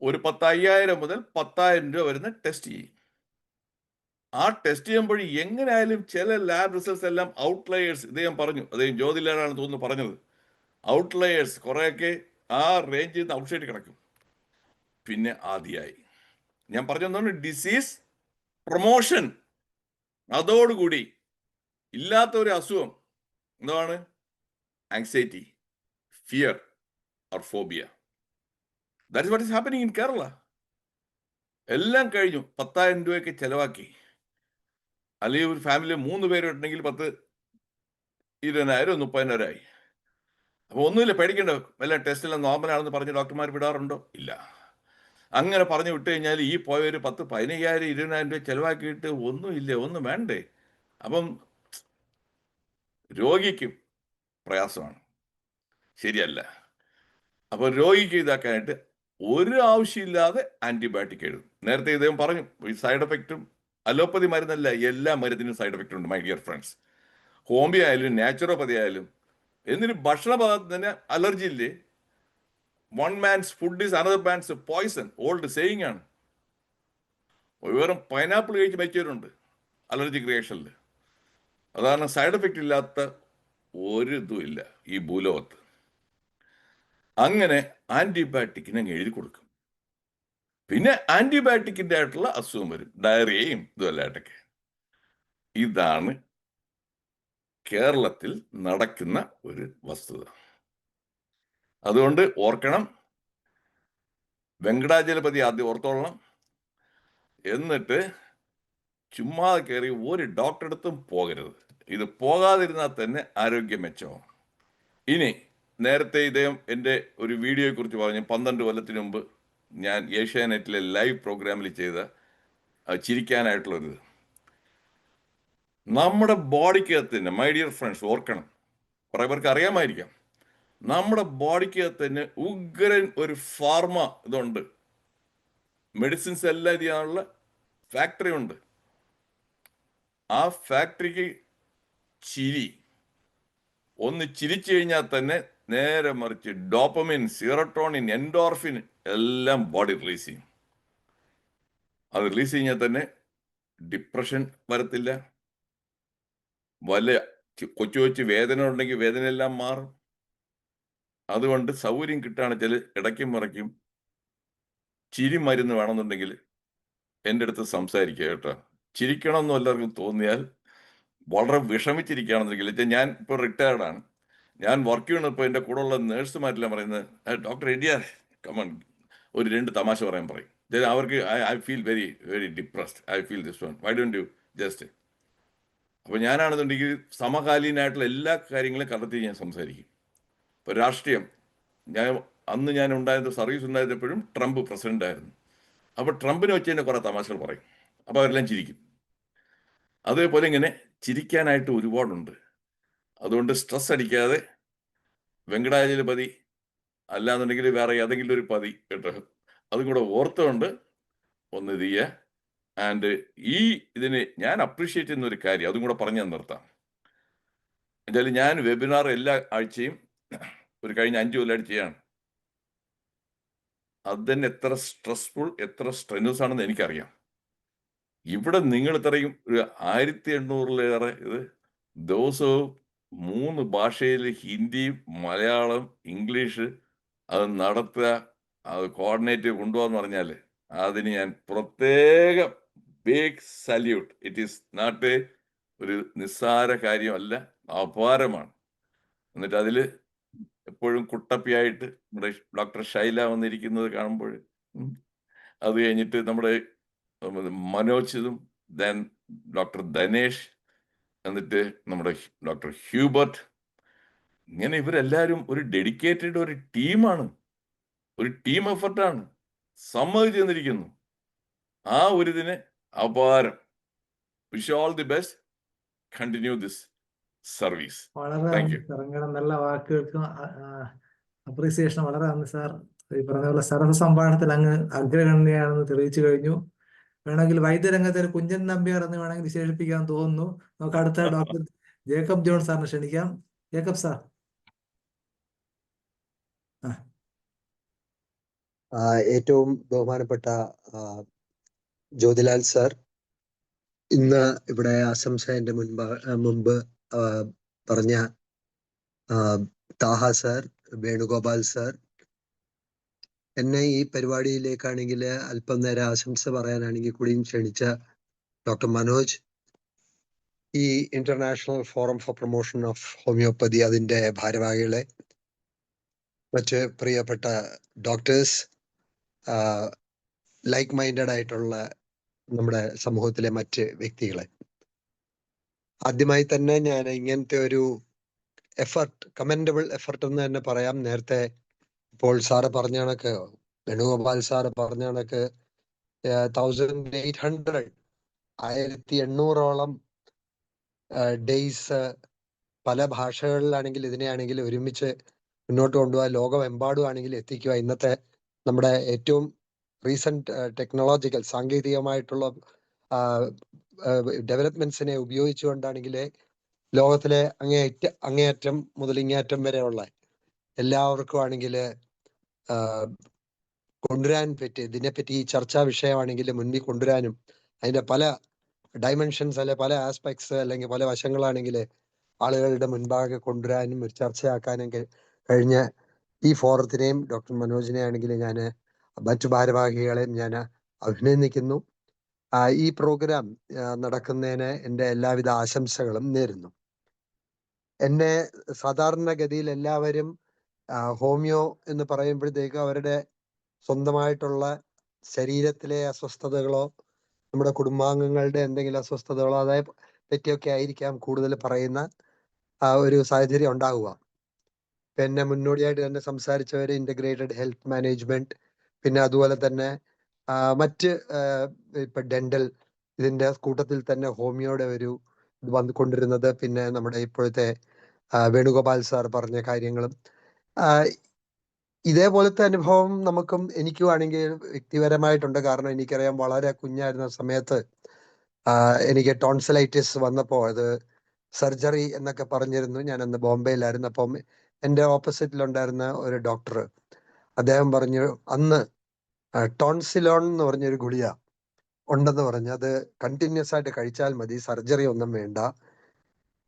ഒരു 50,000 മുതൽ 10,000 രൂപ വരുന്ന ടെസ്റ്റ് ചെയ്യും. ആ ടെസ്റ്റ് ചെയ്യുമ്പോൾ എങ്ങനെയായാലും ചില ലാബ് റിസൾട്ട്സ് എല്ലാം ഔട്ട്ലയേഴ്സ്, ഇദ്ദേഹം പറഞ്ഞു, അദ്ദേഹം ജ്യോതിലാലാണ് തോന്നുന്നു പറഞ്ഞത്, ഔട്ട്ലയേഴ്സ് കുറേയൊക്കെ ആ റേഞ്ചിൽ നിന്ന് ഔട്ട്സൈഡ് കിടക്കും. പിന്നെ ആദ്യമായി ഞാൻ പറഞ്ഞതാണ് ഡിസീസ് പ്രൊമോഷൻ. അതോടുകൂടി ഇല്ലാത്ത ഒരു അസുഖം എന്താണ്? Anxiety, fear or phobia. That is what is happening in Kerala. എല്ലാം കഴിഞ്ഞു, 10,000 രൂപയൊക്കെ ചെലവാക്കി. അല്ലെങ്കിൽ ഒരു ഫാമിലി 3 പേരുണ്ടെങ്കിൽ 10, 20,000, 30,000 ആയി. അപ്പോൾ ഒന്നുമില്ല, പേടിക്കേണ്ട. വല്ല ടെസ്റ്റെല്ലാം നോർമലാണെന്ന് പറഞ്ഞ് ഡോക്ടർമാർ വിടാറുണ്ടോ? ഇല്ല. അങ്ങനെ പറഞ്ഞു വിട്ട് കഴിഞ്ഞാൽ ഈ പോയൊരു 10, 15,000, 20,000 രൂപ ചെലവാക്കിയിട്ട് ഒന്നുമില്ല, ഒന്നും വേണ്ടേ? അപ്പം രോഗിക്കും പ്രയാസമാണ്, ശരിയല്ല. അപ്പോൾ രോഗിക്ക് ഇതാക്കാനായിട്ട് ഒരു ആവശ്യമില്ലാതെ ആന്റിബയോട്ടിക് എഴുതും. നേരത്തെ ഇദ്ദേഹം പറഞ്ഞു ഈ സൈഡ് എഫക്റ്റും, അലോപ്പതി മരുന്നല്ല, എല്ലാ മരുന്നിനും സൈഡ് എഫക്റ്റ് ഉണ്ട് മൈ ഡിയർ ഫ്രണ്ട്സ്. ഹോമിയോ ആയാലും നാച്ചുറോപ്പതി ആയാലും. എന്നിട്ട് ഭക്ഷണ പദാർത്ഥം തന്നെ അലർജി ഇല്ലേ? 1 man's food is another man's poison. Old saying ആണ്. വെറും പൈനാപ്പിൾ കഴിച്ച് മരിച്ചവരുണ്ട് അലർജിക് റിയാക്ഷനിൽ. അതാണ് സൈഡ് എഫക്റ്റ് ഇല്ലാത്ത ഒരു ഇതും ഇല്ല ഈ ഭൂലോകത്ത്. അങ്ങനെ ആന്റിബയോട്ടിക്കിനെ എഴുതി കൊടുക്കും. പിന്നെ ആന്റിബയോട്ടിക്കിന്റെ ആയിട്ടുള്ള അസുഖം വരും, ഡയറിയയും ഇതുമല്ലായിട്ടൊക്കെ. ഇതാണ് കേരളത്തിൽ നടക്കുന്ന ഒരു വസ്തുത. അതുകൊണ്ട് ഓർക്കണം, വെങ്കടാചലപതി ആദ്യം ഓർത്തോളണം. എന്നിട്ട് ചുമ്മാ കയറി ഒരു ഡോക്ടറെ അടുത്തും പോകരുത്. ഇത് പോകാതിരുന്നാൽ തന്നെ ആരോഗ്യം മെച്ചമാവും. ഇനി നേരത്തെ ഇദ്ദേഹം എൻ്റെ ഒരു വീഡിയോയെ കുറിച്ച് പറഞ്ഞു. 12 കൊല്ലത്തിന് മുമ്പ് ഞാൻ ഏഷ്യാനെറ്റിലെ ലൈവ് പ്രോഗ്രാമിൽ ചെയ്ത ചിരിക്കാനായിട്ടുള്ളൊരിത്. നമ്മുടെ ബോഡിക്കകത്ത് തന്നെ, മൈ ഡിയർ ഫ്രണ്ട്സ് ഓർക്കണം, കുറേ പേർക്ക് അറിയാമായിരിക്കാം, നമ്മുടെ ബോഡിക്കകത്ത് തന്നെ ഉഗ്രൻ ഒരു ഫാർമ ഇതുണ്ട്. മെഡിസിൻസ് എല്ലാം ഇത് ചെയ്യാനുള്ള ഫാക്ടറി ഉണ്ട്. ആ ഫാക്ടറിക്ക് ഒന്ന് ചിരിച്ചു കഴിഞ്ഞാൽ തന്നെ നേരെ മറിച്ച് ഡോപ്പമിൻ, സീറോട്ടോണിൻ, എൻഡോർഫിൻ എല്ലാം ബോഡി റിലീസ് ചെയ്യും. അത് റിലീസ് കഴിഞ്ഞാൽ തന്നെ ഡിപ്രഷൻ വരത്തില്ല. കൊച്ചു വേദന ഉണ്ടെങ്കിൽ വേദനയെല്ലാം മാറും. അതുകൊണ്ട് സൗകര്യം കിട്ടുകയാണെന്ന് വെച്ചാൽ ഇടയ്ക്കും മറയ്ക്കും ചിരി മരുന്ന് വേണമെന്നുണ്ടെങ്കിൽ എൻ്റെ അടുത്ത് സംസാരിക്കുക കേട്ടോ. ചിരിക്കണമെന്നും എല്ലാവർക്കും തോന്നിയാൽ, വളരെ വിഷമിച്ചിരിക്കുകയാണെന്നുണ്ടെങ്കിൽ, ഞാൻ ഇപ്പോൾ റിട്ടയർഡാണ്, ഞാൻ വർക്ക് ചെയ്യണപ്പോൾ എൻ്റെ കൂടെ ഉള്ള നേഴ്സുമാരെല്ലാം പറയുന്നത്, ഡോക്ടർ എഡിയാർ കമൺ, ഒരു 2 തമാശ പറയാൻ പറയും. അവർക്ക് I feel very very depressed, I feel this one, why don't you just. അപ്പോൾ ഞാനാണെന്നുണ്ടെങ്കിൽ സമകാലീനായിട്ടുള്ള എല്ലാ കാര്യങ്ങളും കണ്ടെത്തി ഞാൻ സംസാരിക്കും. ഇപ്പോൾ രാഷ്ട്രീയം, അന്ന് ഞാൻ ഉണ്ടായിരുന്ന സർവീസ് ഉണ്ടായിരുന്നപ്പോഴും ട്രംപ് പ്രസിഡന്റ് ആയിരുന്നു. അപ്പോൾ ട്രംപിനെ വെച്ച് തന്നെ കുറേ തമാശകൾ പറയും. അപ്പോൾ അവരെല്ലാം ചിരിക്കും. അതേപോലെ ഇങ്ങനെ ചിരിക്കാനായിട്ട് ഒരുപാടുണ്ട്. അതുകൊണ്ട് സ്ട്രെസ് അടിക്കാതെ വെങ്കടാചലപതി അല്ലാന്നുണ്ടെങ്കിൽ വേറെ ഏതെങ്കിലും ഒരു പതി കേട്ടോ, അതും കൂടെ ഓർത്തുകൊണ്ട് ഒന്ന് ഇത് ചെയ്യുക. ആൻഡ് ഈ ഇതിന് ഞാൻ അപ്രീഷിയേറ്റ് ചെയ്യുന്ന ഒരു കാര്യം അതും കൂടെ പറഞ്ഞു നിർത്താം. എന്തായാലും ഞാൻ വെബിനാർ എല്ലാ ആഴ്ചയും ഒരു കഴിഞ്ഞ 5 കൊല്ലമായിട്ട് ചെയ്യാണ്. അത് തന്നെ എത്ര സ്ട്രെസ്ഫുൾ, എത്ര സ്ട്രെനുവസ് ആണെന്ന് എനിക്കറിയാം. ഇവിടെ നിങ്ങൾ ഇത്രയും ഒരു 1800-ലേറെ ഇത് ദിവസവും 3 ഭാഷയിൽ, ഹിന്ദി, മലയാളം, ഇംഗ്ലീഷ് അത് നടത്തുക, അത് കോർഡിനേറ്റ് കൊണ്ടുപോകാന്ന് പറഞ്ഞാൽ അതിന് ഞാൻ പ്രത്യേകം big salute. It is not ഒരു നിസ്സാര കാര്യമല്ല, അപാരമാണ്. എന്നിട്ട് അതിൽ എപ്പോഴും കുട്ടപ്പിയായിട്ട് നമ്മുടെ ഡോക്ടർ ഷൈല വന്നിരിക്കുന്നത് കാണുമ്പോൾ, അത് കഴിഞ്ഞിട്ട് നമ്മുടെ മനോജും, ദെൻ ഡോക്ടർ ധനേഷ്, എന്നിട്ട് നമ്മുടെ ഡോക്ടർ ഹ്യൂബർട്ട്, ഇങ്ങനെ ഇവരെല്ലാവരും ഒരു ഡെഡിക്കേറ്റഡ് ഒരു ടീമാണ്, ഒരു ടീം എഫർട്ടാണ്. സമ്മതിച്ചു തന്നിരിക്കുന്നു. ആ ഒരു ഇതിന് അപാരം. Wish all the best, continue this service. വളരെ താങ്ക് നന്ദി യു. സാർ, നിങ്ങളുടെ നല്ല വാക്കുകൾക്കും അപ്രീസിയേഷൻ വളരെ നന്ദി സാർ. ഈ പറഞ്ഞ പോലെ സർവ്വ സംഭാഷണത്തിൽ അങ്ങ് അഗ്രഗണ്യാണെന്ന് തെളിയിച്ചു കഴിഞ്ഞു. വേണമെങ്കിൽ വൈദ്യരംഗത്തെ ഒരു കുഞ്ചൻ നമ്പ്യാർ എന്ന് വേണമെങ്കിൽ വിശേഷിപ്പിക്കാൻ തോന്നുന്നു. നമുക്ക് അടുത്ത ഡോക്ടർ ജേക്കബ് ജോൺ സാറിനെ ക്ഷണിക്കാം. Jacob sir. ഏറ്റവും ബഹുമാനപ്പെട്ട ജ്യോതിലാൽ സാർ, ഇന്ന് ഇവിടെ ആശംസന്റെ മുമ്പ് പറഞ്ഞ താഹ സാർ, വേണുഗോപാൽ സാർ, എന്നെ ഈ പരിപാടിയിലേക്കാണെങ്കിൽ അല്പം നേരം ആശംസ പറയാനാണെങ്കിൽ കൂടിയും ക്ഷണിച്ച ഡോക്ടർ മനോജ്, ഈ international forum for promotion of homeopathy അതിന്റെ ഭാരവാഹികളെ, മറ്റ് പ്രിയപ്പെട്ട ഡോക്ടേഴ്സ്, ലൈക്ക് മൈൻഡഡ് ആയിട്ടുള്ള നമ്മുടെ സമൂഹത്തിലെ മറ്റ് വ്യക്തികളെ, ആദ്യമായി തന്നെ ഞാൻ ഇങ്ങനത്തെ ഒരു എഫർട്ട്, കമൻഡബിൾ എഫർട്ട് എന്ന് തന്നെ പറയാം. നേരത്തെ ഇപ്പോൾ സാറ് പറഞ്ഞ കണക്ക്, വേണുഗോപാൽ സാറ് പറഞ്ഞ കണക്ക് 1800-1800ഓളം ഡേയ്സ് പല ഭാഷകളിലാണെങ്കിൽ ഇതിനെയാണെങ്കിൽ ഒരുമിച്ച് മുന്നോട്ട് കൊണ്ടുപോകാൻ ലോകമെമ്പാടും ആണെങ്കിൽ എത്തിക്കുക. ഇന്നത്തെ നമ്മുടെ ഏറ്റവും റീസെന്റ് ടെക്നോളജിക്കൽ സാങ്കേതികമായിട്ടുള്ള ഡെവലപ്മെന്റ്സിനെ ഉപയോഗിച്ചുകൊണ്ടാണെങ്കിൽ ലോകത്തിലെ അങ്ങേയറ്റം മുതൽ ഇങ്ങേയറ്റം വരെയുള്ള എല്ലാവർക്കും ആണെങ്കിൽ കൊണ്ടുവരാൻ പറ്റി, ഇതിനെപ്പറ്റി ഈ ചർച്ചാ വിഷയമാണെങ്കിൽ മുന്നിൽ കൊണ്ടുവരാനും അതിന്റെ പല ഡയമെൻഷൻസ് അല്ലെ പല ആസ്പെക്ട്സ് അല്ലെങ്കിൽ പല വശങ്ങളാണെങ്കിൽ ആളുകളുടെ മുൻപാകെ കൊണ്ടുവരാനും ഒരു ചർച്ചയാക്കാനും കഴിഞ്ഞ ഈ ഫോറത്തിനെയും ഡോക്ടർ മനോജിനെ ആണെങ്കിൽ ഞാൻ മറ്റു ഭാരവാഹികളെയും ഞാൻ അഭിനന്ദിക്കുന്നു. ഈ പ്രോഗ്രാം നടക്കുന്നതിന് എൻ്റെ എല്ലാവിധ ആശംസകളും നേരുന്നു. എന്നെ സാധാരണഗതിയിൽ എല്ലാവരും ഹോമിയോ എന്ന് പറയുമ്പോഴത്തേക്ക് അവരുടെ സ്വന്തമായിട്ടുള്ള ശരീരത്തിലെ അസ്വസ്ഥതകളോ നമ്മുടെ കുടുംബാംഗങ്ങളുടെ എന്തെങ്കിലും അസ്വസ്ഥതകളോ അതേ പറ്റിയൊക്കെ ആയിരിക്കാം കൂടുതൽ പറയുന്ന ഒരു സാഹചര്യം ഉണ്ടാവുക. പിന്നെ മുന്നോടിയായിട്ട് തന്നെ സംസാരിച്ചവർ ഇന്റഗ്രേറ്റഡ് ഹെൽത്ത് മാനേജ്മെന്റ്, പിന്നെ അതുപോലെ തന്നെ മറ്റ് ഇപ്പൊ ഡെന്റൽ, ഇതിന്റെ കൂട്ടത്തിൽ തന്നെ ഹോമിയോയുടെ ഒരു ഇത് വന്നുകൊണ്ടിരുന്നത്, പിന്നെ നമ്മുടെ ഇപ്പോഴത്തെ വേണുഗോപാൽ സാർ പറഞ്ഞ കാര്യങ്ങളും ഇതേപോലത്തെ അനുഭവം എനിക്കും ആണെങ്കിൽ വ്യക്തിപരമായിട്ടുണ്ട്. കാരണം എനിക്കറിയാം, വളരെ കുഞ്ഞായിരുന്ന സമയത്ത് എനിക്ക് ടോൺസിലൈറ്റിസ് വന്നപ്പോൾ അത് സർജറി എന്നൊക്കെ പറഞ്ഞിരുന്നു. ഞാൻ അന്ന് ബോംബെയിലായിരുന്നു. അപ്പം എൻ്റെ ഓപ്പോസിറ്റിലുണ്ടായിരുന്ന ഒരു ഡോക്ടർ, അദ്ദേഹം പറഞ്ഞു അന്ന് ടോൺസിലോൺ എന്ന് പറഞ്ഞൊരു ഗുളിക ഉണ്ടെന്ന് പറഞ്ഞു, അത് കണ്ടിന്യൂസ് ആയിട്ട് കഴിച്ചാൽ മതി, സർജറി ഒന്നും വേണ്ട.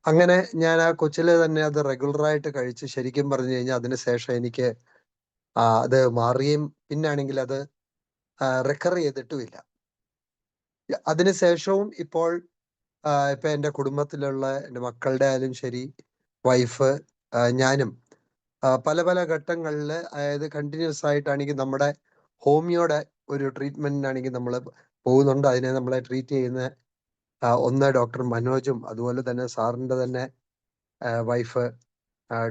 അങ്ങനെ ഞാൻ ആ കൊച്ചിലെ തന്നെ അത് റെഗുലറായിട്ട് കഴിച്ച് ശരിക്കും പറഞ്ഞു കഴിഞ്ഞാൽ അതിനുശേഷം എനിക്ക് അത് മാറുകയും പിന്നാണെങ്കിൽ അത് റിക്കവർ ചെയ്തിട്ടുമില്ല. അതിനുശേഷവും ഇപ്പോൾ ഇപ്പൊ എൻ്റെ കുടുംബത്തിലുള്ള എൻ്റെ മക്കളുടെ ആയാലും ശരി, വൈഫ്, ഞാനും പല പല ഘട്ടങ്ങളിൽ, അതായത് കണ്ടിന്യൂസ് ആയിട്ടാണെങ്കിൽ നമ്മുടെ ഹോമിയോയുടെ ഒരു ട്രീറ്റ്മെന്റിനാണെങ്കിൽ നമ്മൾ പോകുന്നുണ്ട്. അതിനെ നമ്മളെ ട്രീറ്റ് ചെയ്യുന്ന ഒന്ന് ഡോക്ടർ മനോജും അതുപോലെ തന്നെ സാറിൻ്റെ തന്നെ വൈഫ്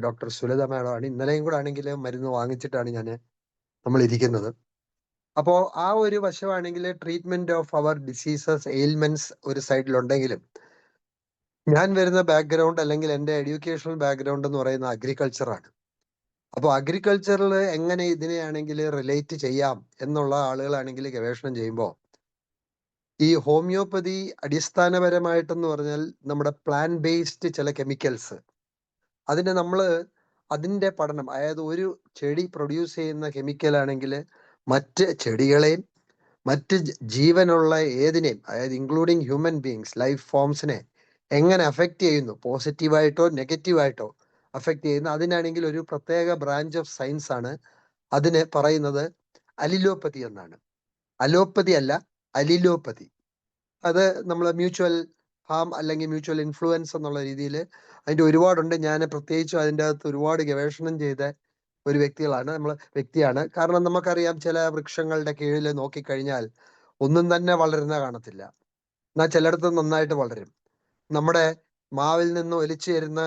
ഡോക്ടർ സുലത മാഡമാണ്. ഇന്നലെയും കൂടെ ആണെങ്കിൽ മരുന്ന് വാങ്ങിച്ചിട്ടാണ് നമ്മൾ ഇരിക്കുന്നത്. അപ്പോൾ ആ ഒരു വശമാണെങ്കിൽ treatment of our diseases, ailments ഒരു സൈഡിലുണ്ടെങ്കിലും ഞാൻ വരുന്ന ബാക്ക്ഗ്രൗണ്ട് അല്ലെങ്കിൽ എൻ്റെ എഡ്യൂക്കേഷണൽ ബാക്ക്ഗ്രൗണ്ട് എന്ന് പറയുന്ന അഗ്രികൾച്ചറാണ്. അപ്പോൾ അഗ്രികൾച്ചറിൽ എങ്ങനെ ഇതിനെയാണെങ്കിൽ റിലേറ്റ് ചെയ്യാം എന്നുള്ള ആളുകളാണെങ്കിൽ ഗവേഷണം ചെയ്യുമ്പോൾ ഈ ഹോമിയോപ്പതി അടിസ്ഥാനപരമായിട്ടെന്ന് പറഞ്ഞാൽ നമ്മുടെ പ്ലാൻ ബേസ്ഡ് ചില കെമിക്കൽസ് അതിന്റെ പഠനം, അതായത് ഒരു ചെടി പ്രൊഡ്യൂസ് ചെയ്യുന്ന കെമിക്കൽ ആണെങ്കിൽ മറ്റ് ചെടികളെയും മറ്റ് ജീവനുള്ള ഏതിനെയും, അതായത് ഇൻക്ലൂഡിങ് ഹ്യൂമൻ ബീങ്സ്, ലൈഫ് ഫോംസിനെ എങ്ങനെ അഫക്റ്റ് ചെയ്യുന്നു, പോസിറ്റീവായിട്ടോ നെഗറ്റീവായിട്ടോ അഫക്റ്റ് ചെയ്യുന്നു. അതിനാണെങ്കിൽ ഒരു പ്രത്യേക ബ്രാഞ്ച് ഓഫ് സയൻസ് ആണ്. അതിന് പറയുന്നത് അലിലോപ്പതി എന്നാണ്. അലോപ്പതി അല്ല, അലിലോപ്പതി. അത് നമ്മൾ മ്യൂച്വൽ ഹാം അല്ലെങ്കിൽ മ്യൂച്വൽ ഇൻഫ്ലുവൻസ് എന്നുള്ള രീതിയിൽ അതിന്റെ ഒരുപാടുണ്ട്. ഞാൻ പ്രത്യേകിച്ചും അതിൻ്റെ അകത്ത് ഒരുപാട് ഗവേഷണം ചെയ്ത ഒരു വ്യക്തിയാണ്. കാരണം നമുക്കറിയാം, ചില വൃക്ഷങ്ങളുടെ കീഴിൽ നോക്കിക്കഴിഞ്ഞാൽ ഒന്നും തന്നെ വളരുന്ന കാണത്തില്ല, എന്നാൽ ചിലയിടത്ത് നന്നായിട്ട് വളരും. നമ്മുടെ മാവിൽ നിന്ന് ഒലിച്ചു വരുന്ന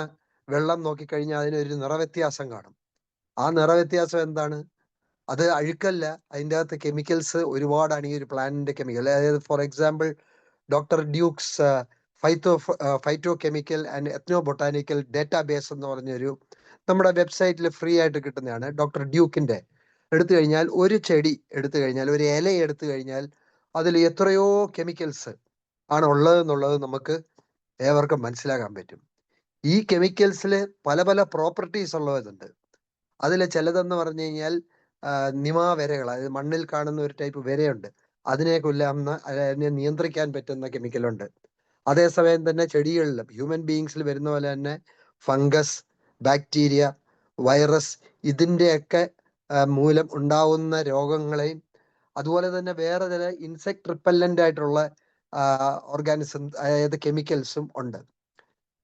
വെള്ളം നോക്കിക്കഴിഞ്ഞാൽ അതിനൊരു നിറവ്യത്യാസം കാണും. ആ നിറവ്യത്യാസം എന്താണ്? അത് അഴുക്കല്ല, അതിൻ്റെ അകത്ത് കെമിക്കൽസ് ഒരുപാടാണ്. ഈ ഒരു പ്ലാന്റിന്റെ കെമിക്കൽ, അതായത് for example doctor Duke's phytochemical and ethnobotanical database എന്ന് പറഞ്ഞൊരു നമ്മുടെ വെബ്സൈറ്റിൽ ഫ്രീ ആയിട്ട് കിട്ടുന്നതാണ്. ഡോക്ടർ ഡ്യൂക്കിന്റെ എടുത്തു കഴിഞ്ഞാൽ, ഒരു ചെടി എടുത്തു കഴിഞ്ഞാൽ, ഒരു ഇല എടുത്തു കഴിഞ്ഞാൽ അതിൽ എത്രയോ കെമിക്കൽസ് ആണ് ഉള്ളതെന്നുള്ളത് നമുക്ക് ഏവർക്കും മനസ്സിലാക്കാൻ പറ്റും. ഈ കെമിക്കൽസിൽ പല പല പ്രോപ്പർട്ടീസ് ഉള്ളതുണ്ട്. അതിൽ ചിലതെന്ന് പറഞ്ഞു കഴിഞ്ഞാൽ നിമാവരകൾ, അതായത് മണ്ണിൽ കാണുന്ന ഒരു ടൈപ്പ് വരയുണ്ട്, അതിനെ കൊല്ലാവുന്ന, അതിനെ നിയന്ത്രിക്കാൻ പറ്റുന്ന കെമിക്കലുണ്ട്. അതേസമയം തന്നെ ചെടികളിലും ഹ്യൂമൻ ബീയിങ്സിൽ വരുന്ന പോലെ തന്നെ ഫംഗസ്, ബാക്ടീരിയ, വൈറസ്, ഇതിൻ്റെയൊക്കെ മൂലം ഉണ്ടാവുന്ന രോഗങ്ങളെയും അതുപോലെ തന്നെ വേറെ ചില ഇൻസെക്ട് റിപ്പല്ലൻ്റ് ആയിട്ടുള്ള ഓർഗാനിസം, അതായത് കെമിക്കൽസും ഉണ്ട്.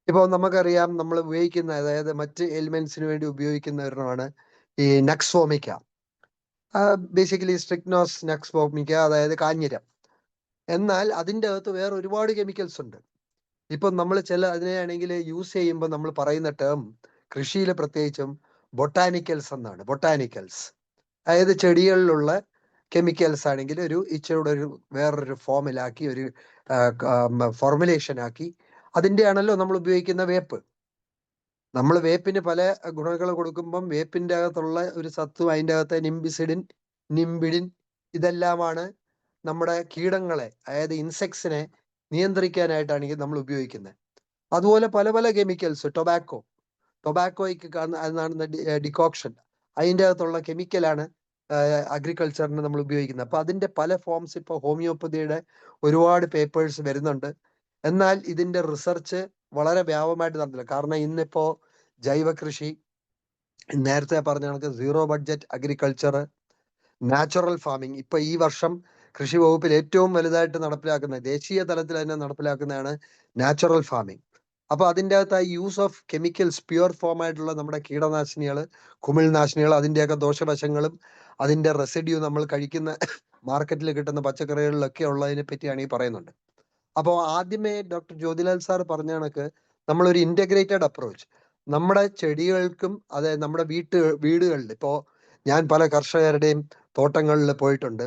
ഇപ്പോൾ നമുക്കറിയാം, നമ്മൾ ഉപയോഗിക്കുന്ന, അതായത് മറ്റ് എലിമെന്റ്സിന് വേണ്ടി ഉപയോഗിക്കുന്ന ഒരെണ്ണമാണ് ഈ നക്സോമിക്ക. ബേസിക്കലി സ്ട്രിക്നോസ് നക്സോമിക്ക, അതായത് കാഞ്ഞിരം. എന്നാൽ അതിൻ്റെ അകത്ത് വേറെ ഒരുപാട് കെമിക്കൽസ് ഉണ്ട്. ഇപ്പം നമ്മൾ അതിനെയാണെങ്കിൽ യൂസ് ചെയ്യുമ്പോൾ നമ്മൾ പറയുന്ന ടേം കൃഷിയിൽ പ്രത്യേകിച്ചും ബൊട്ടാനിക്കൽസ് എന്നാണ്. ബൊട്ടാനിക്കൽസ് അതായത് ചെടികളിലുള്ള കെമിക്കൽസ് ആണെങ്കിൽ ഇച്ചിരൂടെ വേറൊരു ഫോമിലാക്കി, ഒരു ഫോർമുലേഷൻ ആക്കി. അതിൻ്റെ ആണല്ലോ നമ്മൾ ഉപയോഗിക്കുന്ന വേപ്പ്. നമ്മൾ വേപ്പിന് പല ഗുണങ്ങൾ കൊടുക്കുമ്പം വേപ്പിൻ്റെ അകത്തുള്ള ഒരു സത്വം, അതിൻ്റെ അകത്തെ നിംബിസിഡിൻ, നിംബിഡിൻ, ഇതെല്ലാമാണ് നമ്മുടെ കീടങ്ങളെ, അതായത് ഇൻസെക്ട്സിനെ നിയന്ത്രിക്കാനായിട്ടാണെങ്കിൽ നമ്മൾ ഉപയോഗിക്കുന്നത്. അതുപോലെ പല പല കെമിക്കൽസ്, ടൊബാക്കോയ്ക്ക് കാണുന്ന ഡിക്കോക്ഷൻ, അതിൻ്റെ അകത്തുള്ള കെമിക്കലാണ് അഗ്രികൾച്ചറിന് നമ്മൾ ഉപയോഗിക്കുന്നത്. അപ്പൊ അതിന്റെ പല ഫോംസ് ഇപ്പോൾ ഹോമിയോപ്പതിയുടെ ഒരുപാട് പേപ്പേഴ്സ് വരുന്നുണ്ട്. എന്നാൽ ഇതിന്റെ റിസർച്ച് വളരെ വ്യാപകമായിട്ട് നടന്നില്ല. കാരണം ഇന്നിപ്പോ ജൈവ കൃഷി, നേരത്തെ പറഞ്ഞ കണക്ക് zero budget agriculture, natural farming, ഇപ്പൊ ഈ വർഷം കൃഷി വകുപ്പിൽ ഏറ്റവും വലുതായിട്ട് നടപ്പിലാക്കുന്ന, ദേശീയ തലത്തിൽ തന്നെ നടപ്പിലാക്കുന്നതാണ് നാച്ചുറൽ ഫാമിംഗ്. അപ്പൊ അതിൻ്റെ അകത്ത് ആ use of chemicals, pure form ആയിട്ടുള്ള നമ്മുടെ കീടനാശിനികൾ, കുമിൾനാശിനികൾ, അതിൻ്റെയൊക്കെ ദോഷവശങ്ങളും അതിന്റെ റെസിഡ്യൂ നമ്മൾ കഴിക്കുന്ന മാർക്കറ്റിൽ കിട്ടുന്ന പച്ചക്കറികളിലൊക്കെ ഉള്ളതിനെ പറ്റിയാണ് ഈ പറയുന്നുണ്ട്. അപ്പോൾ ആദ്യമേ ഡോക്ടർ ജ്യോതിലാൽ സാർ പറഞ്ഞ കണക്ക് നമ്മളൊരു ഇന്റഗ്രേറ്റഡ് അപ്രോച്ച് നമ്മുടെ ചെടികൾക്കും, അതായത് നമ്മുടെ വീടുകളിൽ, ഇപ്പോൾ ഞാൻ പല കർഷകരുടെയും തോട്ടങ്ങളിൽ പോയിട്ടുണ്ട്.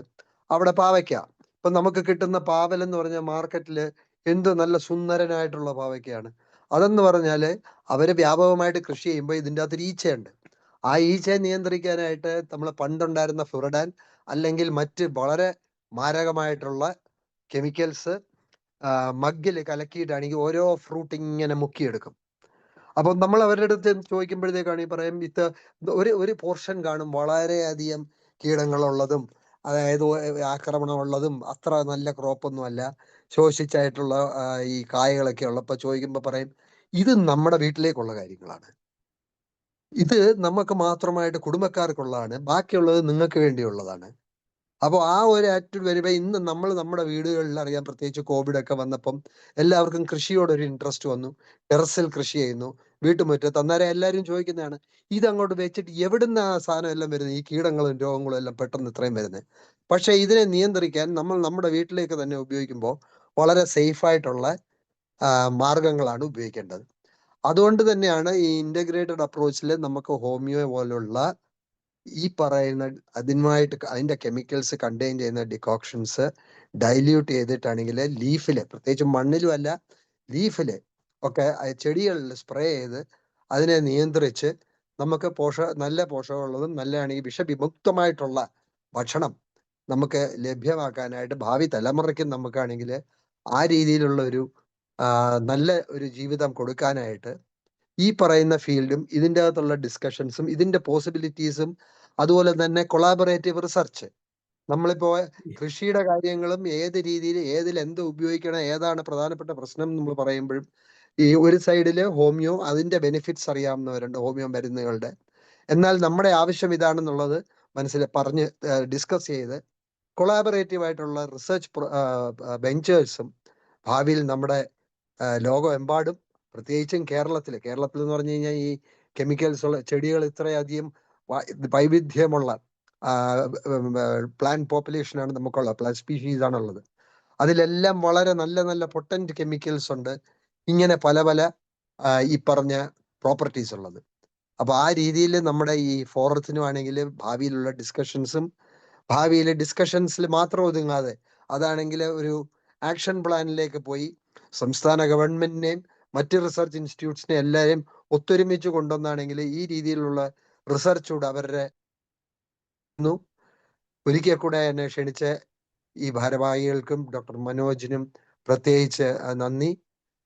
അവിടെ പാവയ്ക്ക, ഇപ്പൊ നമുക്ക് കിട്ടുന്ന പാവൽ എന്ന് പറഞ്ഞാൽ മാർക്കറ്റിൽ എന്ത് നല്ല സുന്ദരനായിട്ടുള്ള പാവയ്ക്കയാണ്. അതെന്ന് പറഞ്ഞാല് അവര് വ്യാപകമായിട്ട് കൃഷി ചെയ്യുമ്പോൾ ഇതിൻ്റെ അകത്തൊരു ഈച്ചയുണ്ട്. ആ ഈച്ചയെ നിയന്ത്രിക്കാനായിട്ട് നമ്മൾ പണ്ടുണ്ടായിരുന്ന ഫ്ലുറഡാൻ അല്ലെങ്കിൽ മറ്റ് വളരെ മാരകമായിട്ടുള്ള കെമിക്കൽസ് മഗ്ഗിൽ കലക്കിയിട്ടാണെങ്കിൽ ഓരോ ഫ്രൂട്ട് ഇങ്ങനെ മുക്കിയെടുക്കും. അപ്പം നമ്മൾ അവരുടെ അടുത്ത് ചോദിക്കുമ്പോഴത്തേക്കാണ് ഈ പറയും, ഒരു പോർഷൻ കാണും വളരെയധികം കീടങ്ങളുള്ളതും, അതായത് ആക്രമണമുള്ളതും, അത്ര നല്ല ക്രോപ്പൊന്നും അല്ല, ശോഷിച്ചായിട്ടുള്ള ഈ കായകളൊക്കെ ഉള്ളപ്പോൾ ചോദിക്കുമ്പോൾ പറയും, ഇത് നമ്മുടെ വീട്ടിലേക്കുള്ള കാര്യങ്ങളാണ്, ഇത് നമുക്ക് മാത്രമായിട്ട് കുടുംബക്കാർക്കുള്ളതാണ്, ബാക്കിയുള്ളത് നിങ്ങൾക്ക് വേണ്ടിയുള്ളതാണ്. അപ്പോൾ ആ ഒരു ആറ്റിറ്റ്യൂഡ് വരുമ്പോൾ ഇന്ന് നമ്മൾ നമ്മുടെ വീടുകളിൽ അറിയാം, പ്രത്യേകിച്ച് കോവിഡ് ഒക്കെ വന്നപ്പം എല്ലാവർക്കും കൃഷിയോടൊരു ഇൻട്രസ്റ്റ് വന്നു. ടെറസിൽ കൃഷി ചെയ്യുന്നു, വീട്ടുമുറ്റത്ത്. അന്നേരം എല്ലാവരും ചോദിക്കുന്നതാണ്, ഇതങ്ങോട്ട് വെച്ചിട്ട് എവിടുന്ന ആ സാധനം എല്ലാം വരുന്നത്, ഈ കീടങ്ങളും രോഗങ്ങളും എല്ലാം പെട്ടെന്ന് ഇത്രയും വരുന്നത്. പക്ഷെ ഇതിനെ നിയന്ത്രിക്കാൻ നമ്മൾ നമ്മുടെ വീട്ടിലേക്ക് തന്നെ ഉപയോഗിക്കുമ്പോൾ വളരെ സേഫായിട്ടുള്ള മാർഗങ്ങളാണ് ഉപയോഗിക്കേണ്ടത്. അതുകൊണ്ട് തന്നെയാണ് ഈ ഇന്റഗ്രേറ്റഡ് അപ്രോച്ചിൽ നമുക്ക് ഹോമിയോ പോലുള്ള ഈ പറയുന്ന അതിന്റെ കെമിക്കൽസ് കണ്ടെയ്ൻ ചെയ്യുന്ന ഡിക്കോക്ഷൻസ് ഡൈല്യൂട്ട് ചെയ്തിട്ടാണെങ്കിൽ ലീഫില്, പ്രത്യേകിച്ച് മണ്ണിലും അല്ല ലീഫില് ഒക്കെ ചെടികളിൽ സ്പ്രേ ചെയ്ത് അതിനെ നിയന്ത്രിച്ച് നമുക്ക് നല്ല പോഷകമുള്ളതും നല്ലതാണെങ്കിൽ വിഷവിമുക്തമായിട്ടുള്ള ഭക്ഷണം നമുക്ക് ലഭ്യമാക്കാനായിട്ട് ഭാവി തലമുറയ്ക്കും നമുക്കാണെങ്കിൽ ആ രീതിയിലുള്ള ഒരു നല്ല ഒരു ജീവിതം കൊടുക്കാനായിട്ട് ഈ പറയുന്ന ഫീൽഡും ഇതിൻ്റെ അകത്തുള്ള ഡിസ്കഷൻസും ഇതിൻ്റെ പോസിബിലിറ്റീസും അതുപോലെ തന്നെ കൊളാബറേറ്റീവ് റിസർച്ച് നമ്മളിപ്പോ കൃഷിയുടെ കാര്യങ്ങളും ഏത് രീതിയിൽ ഏതിൽ എന്ത് ഉപയോഗിക്കണം ഏതാണ് പ്രധാനപ്പെട്ട പ്രശ്നം നമ്മൾ പറയുമ്പോഴും ഈ ഒരു സൈഡില് ഹോമിയോ അതിന്റെ ബെനിഫിറ്റ്സ് അറിയാവുന്നവരുണ്ട് ഹോമിയോ മരുന്നുകളുടെ. എന്നാൽ നമ്മുടെ ആവശ്യം ഇതാണെന്നുള്ളത് പറഞ്ഞ് ഡിസ്കസ് ചെയ്ത് കൊളാബറേറ്റീവ് ആയിട്ടുള്ള റിസർച്ച് വെഞ്ചേഴ്സും ഭാവിയിൽ നമ്മുടെ ലോകമെമ്പാടും പ്രത്യേകിച്ചും കേരളത്തിൽ എന്ന് പറഞ്ഞു കഴിഞ്ഞാൽ ഈ കെമിക്കൽസ് ഉള്ള ചെടികൾ ഇത്രയധികം വൈവിധ്യമുള്ള പ്ലാന്റ് പോപ്പുലേഷനാണ് നമുക്കുള്ള പ്ലാന്റ് സ്പീഷീസ് ആണുള്ളത്. അതിലെല്ലാം വളരെ നല്ല നല്ല പൊട്ടന്റ് കെമിക്കൽസ് ഉണ്ട്, ഇങ്ങനെ പല പല ഈ പറഞ്ഞ പ്രോപ്പർട്ടീസ് ഉള്ളത്. അപ്പൊ ആ രീതിയിൽ നമ്മുടെ ഈ ഫോറത്തിനും ആണെങ്കിൽ ഭാവിയിലുള്ള ഡിസ്കഷൻസിൽ മാത്രം ഒതുങ്ങാതെ അതാണെങ്കിൽ ഒരു ആക്ഷൻ പ്ലാനിലേക്ക് പോയി സംസ്ഥാന ഗവൺമെന്റിനെയും മറ്റ് റിസർച്ച് ഇൻസ്റ്റിറ്റ്യൂട്ട്സിനെ എല്ലാവരെയും ഒത്തൊരുമിച്ച് കൊണ്ടുവന്നാണെങ്കിൽ ഈ രീതിയിലുള്ള റിസർച്ചൂടെ അവരുടെ ഒരിക്കൽ കൂടെ എന്നെ ക്ഷണിച്ച ഈ ഭാരവാഹികൾക്കും ഡോക്ടർ മനോജിനും പ്രത്യേകിച്ച് നന്ദി.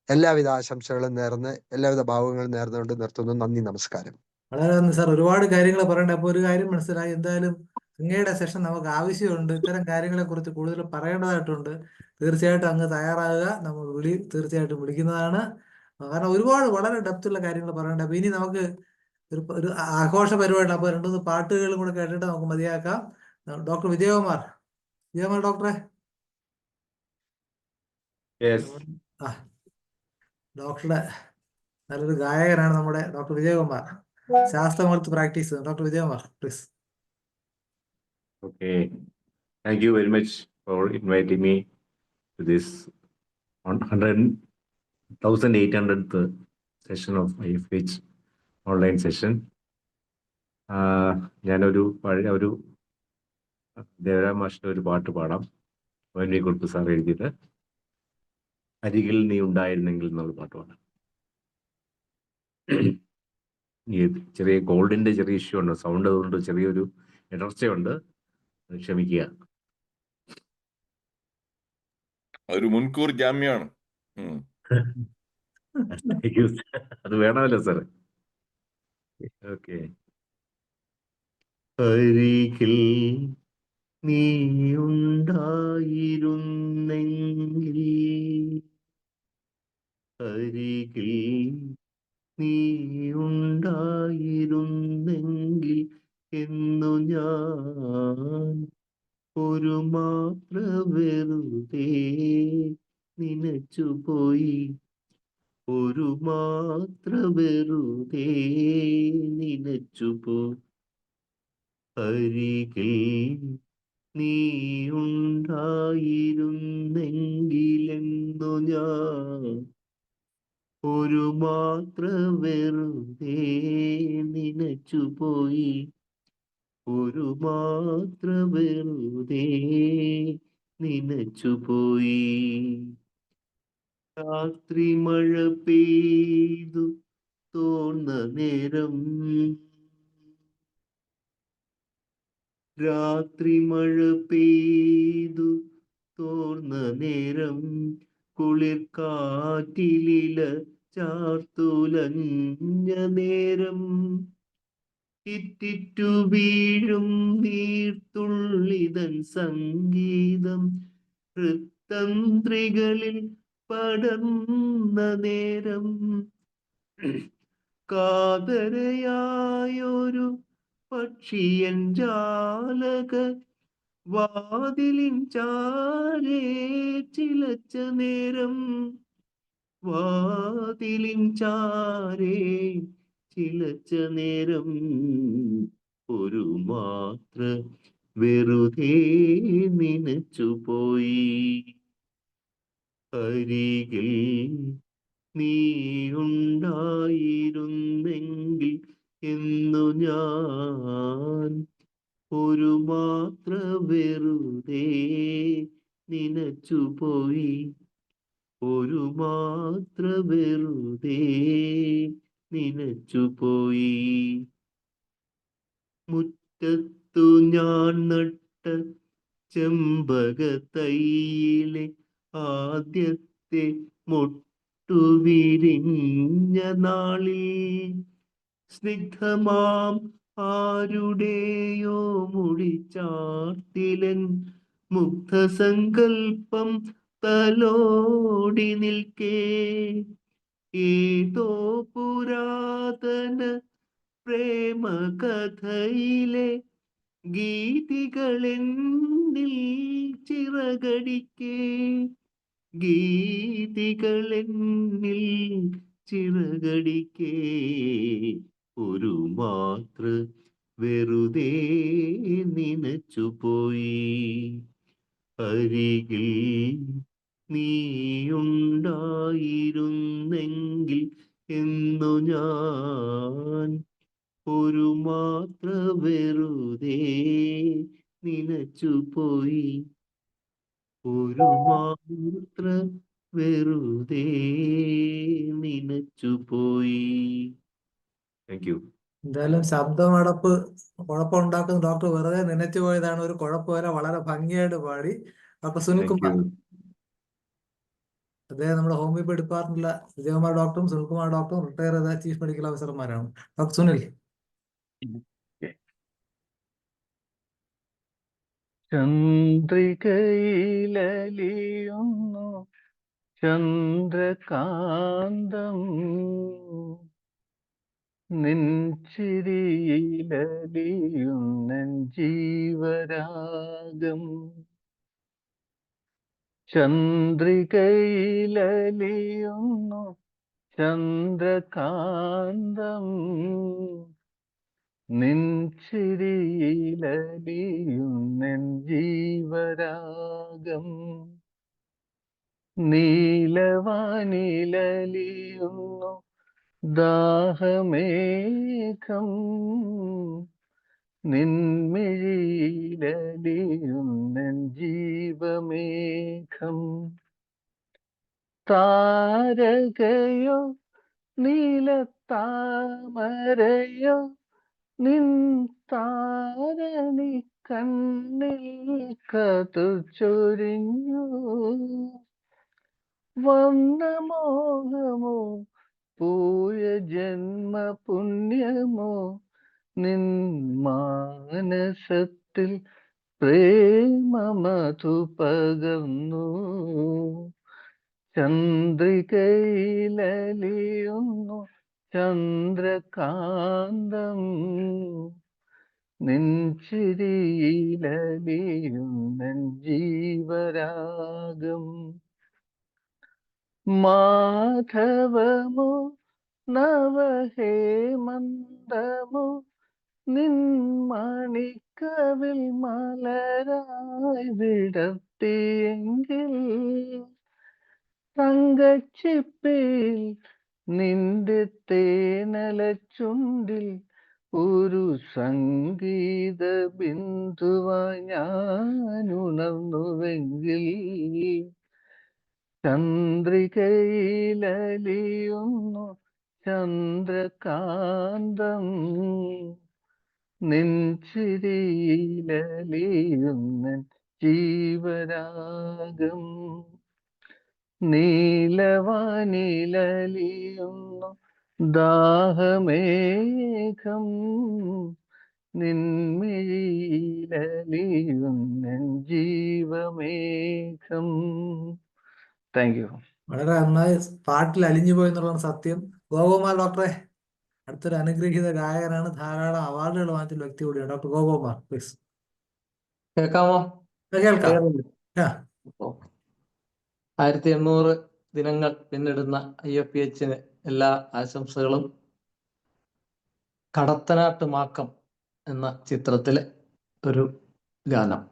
എല്ലാവിധ ആശംസകളും നേർന്ന് എല്ലാവിധ ഭാവങ്ങളും നേർന്നുകൊണ്ട് നിർത്തുന്നു. നന്ദി, നമസ്കാരം. വളരെ നന്ദി സാർ. ഒരുപാട് കാര്യങ്ങൾ പറയണ്ട. അപ്പൊ ഒരു കാര്യം മനസ്സിലായി, എന്തായാലും അങ്ങയുടെ സെഷൻ നമുക്ക് ആവശ്യമുണ്ട്. ഇത്തരം കാര്യങ്ങളെ കുറിച്ച് കൂടുതൽ പറയേണ്ടതായിട്ടുണ്ട്. തീർച്ചയായിട്ടും അങ്ങ് തയ്യാറാകുക, നമ്മൾ തീർച്ചയായിട്ടും വിളിക്കുന്നതാണ്. കാരണം ഒരുപാട് വളരെ ഡെപ്തുള്ള കാര്യങ്ങൾ പറയണ്ട. അപ്പൊ ഇനി നമുക്ക് ഒരു ആഘോഷ പരിപാടി, അപ്പൊ രണ്ടുമൂന്ന് പാട്ടുകളും കൂടെ കേട്ടിട്ട് നമുക്ക് മതിയാക്കാം. ഡോക്ടർ വിജയകുമാർ ഡോക്ടറെ. ഡോക്ടറുടെ നല്ലൊരു ഗായകനാണ് നമ്മുടെ ഡോക്ടർ വിജയകുമാർ. ശാസ്ത്രമൂർത്തി practice. Doctor Vijayakumar, please. Okay, thank you very much for inviting me to this 1800th session of IFH online session. ഞാനൊരു പഴയ ഒരു ദേവരാം മാഷിന്റെ ഒരു പാട്ട് പാടാം. കുറിപ്പ് സാർ എഴുതിയിട്ട് അരികിൽ നീ ഉണ്ടായിരുന്നെങ്കിൽ എന്നുള്ള പാട്ട് പാടാം. ചെറിയ കോൾഡിന്റെ ചെറിയ ഇഷ്യൂ ഉണ്ട്, സൗണ്ട് അതുകൊണ്ട് ചെറിയൊരു ഇടർച്ചയുണ്ട്, ക്ഷമിക്കുക. ഒരു മുൻകൂർ ജാമ്യമാണ്. അത് വേണമല്ലോ സാർ. ഓക്കെ. അരികിൽ നീ ഉണ്ടായിരുന്നെങ്കിൽ, അരികിൽ നീ ഉണ്ടായിരുന്നെങ്കിൽ എന്നു ഞാൻ ഒരു മാത്ര വെറുതെ നനച്ചുപോയി, ഒരു മാത്ര വെറുതെ നനച്ചുപോയി. അരികിൽ നീ ഉണ്ടായിരുന്നെങ്കിലെന്നു ഞാൻ ഒരു മാത്ര വെറുതെ നനച്ചുപോയി, ഒരു മാത്ര വെറുതെ നനച്ചുപോയി. രാത്രി മഴ പെയ്തു തോർന്ന നേരം, രാത്രി മഴ പെയ്തു തോർന്ന നേരം, കുളിർ കാറ്റിലില ചാർത്തുലഞ്ഞ നേരം, ഇറ്റിറ്റു വീഴും നീർത്തുള്ളിതൻ സംഗീതം ഹൃത്തന്ത്രികളിൽ പടർന്ന നേരം, കാതരയായൊരു പക്ഷിയൻ ജാലക വാതിലിൻ ചാരേ ചിലച്ച നേരം, വാതിലിൻ ചാരേ ചിലച്ച നേരം, ഒരു മാത്ര വെറുതെ നനച്ചുപോയി. അരികിൽ നീ ഉണ്ടായിരുന്നെങ്കിൽ എന്നു ഞാൻ ഒരു മാത്ര വെറുതെ നനച്ചുപോയി, ഒരു മാത്ര വെറുതെ നനച്ചുപോയി. മുറ്റത്തു ഞാൻ നട്ട ചെമ്പകത്തൈയിലെ ആദ്യത്തെ മൊട്ടു വിരിഞ്ഞ നാളിൽ സ്നിഗ്ധമാം ആരുടെയോ മുടിച്ചാർത്തിലൻ മുഗ്ധസങ്കൽപ്പം തലോടി നിൽക്കേ ഏതോ പുരാതന പ്രേമകഥയിലെ ഗീതികളെന്നിൽ ചിറകടിക്കേ ഗീതികളെന്നിൽ ചിറകടിക്കേ ഒരു മാത്ര വെറുതെ നനച്ചുപോയി അരികിൽ നീയുണ്ടായിരുന്നെങ്കിൽ എന്നു ഞാൻ ഒരു മാത്ര വെറുതെ നനച്ചുപോയി ഒരു മാത്ര വെറുതെ നനച്ചുപോയി. Thank you. എന്തായാലും ശബ്ദമടപ്പ് കുഴപ്പമുണ്ടാക്കുന്ന ഡോക്ടർ വെറുതെ നനച്ചു പോയതാണ്, ഒരു കുഴപ്പമില്ല, വളരെ ഭംഗിയായിട്ട് പാടി. ഡോക്ടർ സുനിൽകുമാർ, അദ്ദേഹം നമ്മുടെ ഹോമിയോപ്പതി ഡിപ്പാർട്ട്മെന്റിലെ വിജയകുമാർ ഡോക്ടറും സുനിൽകുമാർ ഡോക്ടറും റിട്ടയർ ചെയ്ത ചീഫ് മെഡിക്കൽ ഓഫീസർമാരാണ്. ഡോക്ടർ സുനിൽ. ചന്ദ്രികയിലലിയുന്നു ചന്ദ്രകാന്തം, നിൻചിരിയിലലിയുന്നെൻ ജീവരാഗം. ചന്ദ്രികയിലലിയുന്നു ചന്ദ്രകാന്തം, നിൻചിരിയിലലിയുന്നെൻ ജീവരാഗം. നീലവാനിലലിയുന്നു ദാഹമേഘം, നിൻമിഴിയിലലിയുന്നെൻ ജീവമേഘം. താരകയോ നീലത്താമരയോ നിൻ താരണി കണ്ണിൽ കതുചൊരിഞ്ഞു. വന്നമോഹമോ പൂയ ജന്മപുണ്യമോ നിൻ മാനസത്തിൽ പ്രേമമധു പകർന്നു. ചന്ദ്രികയിലലിയുന്നു ചന്ദ്രകാന്തം, നിൻചിരിയിലലിയുന്നെൻ ജീവരാഗം. മാധവമോ നവഹേമന്തമോ നിൻ മണിക്കവിൽ മലരായി വിടർത്തിയെങ്കിൽ, തങ്കച്ചിപ്പിൽ നിന്റെ തേനല ചുണ്ടിൽ ഒരു സംഗീത ബിന്ദുവായി ഞാൻ ഉണർന്നുവെങ്കിൽ. ചന്ദ്രികയിലലിയുന്നു ചന്ദ്രകാന്തം, നിൻചിരിയിലലിയുന്നെൻ ജീവരാഗം. നീലവാനിലലിയുന്നു ദാഹമേഘം, നിൻമിഴിയിലലിയുന്നെൻ ജീവമേഘം. Thank you. വളരെ നന്നായി പാട്ടിൽ അലിഞ്ഞു പോയി എന്നുള്ളതാണ് സത്യം. ഗോപകുമാർ ഡോക്ടറെ, അടുത്തൊരു അനുഗ്രഹീത ഗായകനാണ്, ധാരാളം അവാർഡുകൾ വാങ്ങിച്ച വ്യക്തി കൂടിയാണ്. Doctor Gopakumar, please. കേൾക്കാമോ? കേൾക്കാം. 1800 ദിനങ്ങൾ പിന്നിടുന്ന IFPHന് എല്ലാ ആശംസകളും. കടത്തനാട്ട് മാക്കം എന്ന ചിത്രത്തിലെ ഒരു ഗാനം.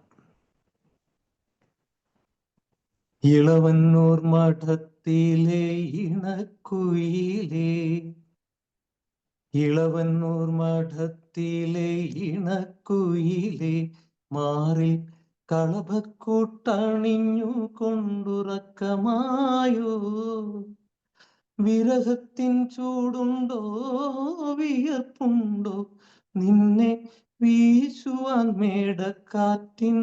ഇളവന്നൂർ മഠത്തിലെ ഇണക്കുയിലേ, ഇളവന്നൂർ മഠത്തിലെ ഇണക്കുയിലേ, മാറിൽ കളഭക്കൂട്ടണിഞ്ഞു കൊണ്ടുറക്കമായോ. വിരഹത്തിൻ ചൂടുണ്ടോ വിയർപ്പുണ്ടോ, നിന്നെ വീശുവാൻ മേടക്കാറ്റിൻ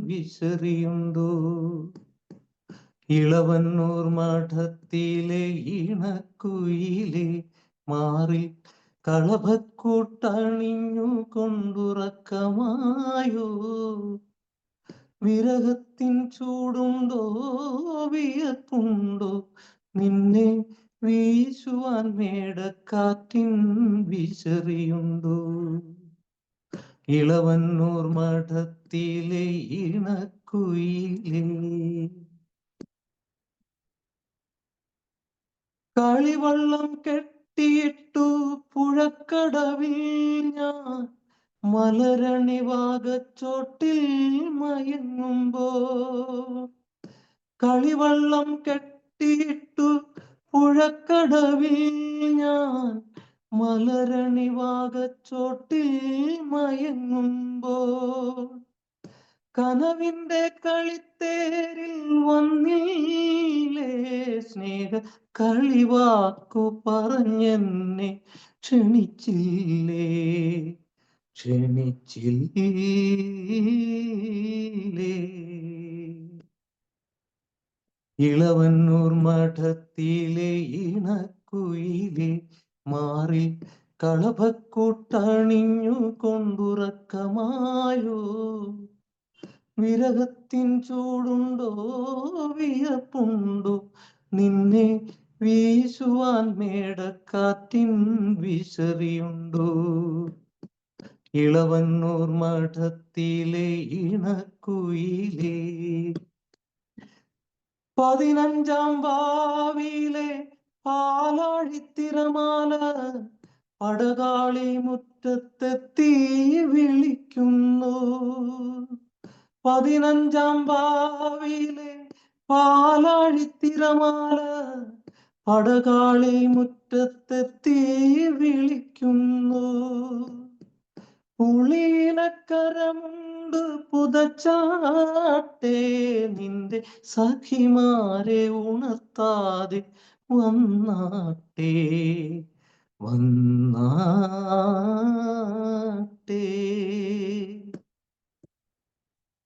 വിശറിയുണ്ടോ? ഇളവന്നൂർ മഠത്തിലെ ഇണക്കുയിലെ മാറിൽ കളഭക്കൂട്ടണിഞ്ഞു കൊണ്ടുറക്കമായോ? വിരഹത്തിൻ ചൂടുണ്ടോ വിയർപ്പുണ്ടോ നിന്നെ വീശുവാൻ മേടക്കാറ്റിൻ വിശറിയുണ്ടോ? ഇളവന്നൂർ മഠത്തിലെ ഇണക്കുയിലേ. കളിവള്ളം കെട്ടിയിട്ടു പുഴക്കടവിൽ ഞാൻ മലരണിവാകച്ചോട്ടിൽ മയങ്ങുമ്പോ. കളിവള്ളം കെട്ടിയിട്ടു പുഴക്കടവിൽ ഞാൻ മലരണിവാകച്ചോട്ടിൽ മയങ്ങുമ്പോ. കനവിന്റെ കളിത്തേരിൽ വന്നില്ലേ സ്നേഹ കളിവാക്കു പറഞ്ഞെന്നെ ക്ഷണിച്ചില്ലേ ക്ഷണിച്ചില്ലേ. ഇളവന്നൂർ മഠത്തിലെ ഇണക്കുയിലെ മാറി കളഭക്കൂട്ടണിഞ്ഞു കൊണ്ടുറക്കമായോ? വിരഹത്തിൻ ചൂടുണ്ടോ വിയർപ്പുണ്ടോ നിന്നെ വീശുവാൻ മേടക്കാറ്റിൻ വിശറിയുണ്ടോ? ഇളവന്നൂർ മഠത്തിലെ ഇണക്കുയിലേ. 15-ാം വാവിലെ പാലാഴിത്തിരമാല പടകാളി മുറ്റത്തെത്തി വിളിക്കുന്നു. 15-ാം വാവിലെ പാലാഴിത്തിരമാല പടകാളി മുറ്റത്തെത്തി വിളിക്കുന്നു. പുളിയിലക്കരമുണ്ട് പുതച്ചാട്ടേ നിന്റെ സഖിമാരെ ഉണർത്താതെ വന്നാട്ടേ വന്നാട്ടേ.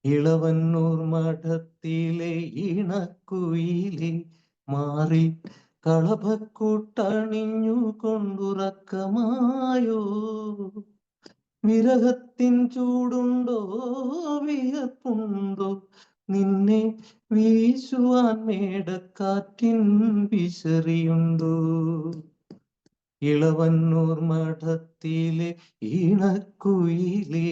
ഇളവന്നൂർ മഠത്തിലെ ഇണക്കുയിലെ മാറി കളഭക്കൂട്ടണിഞ്ഞു കൊണ്ടുറക്കമായോ? വിരഹത്തിൻ ചൂടുണ്ടോ വിയർപ്പുണ്ടോ നിന്നെ വീശുവാൻ മേടക്കാറ്റിൻ വിശറിയുണ്ടോ? ഇളവന്നൂർ മഠത്തിലെ ഇണക്കുയിലേ.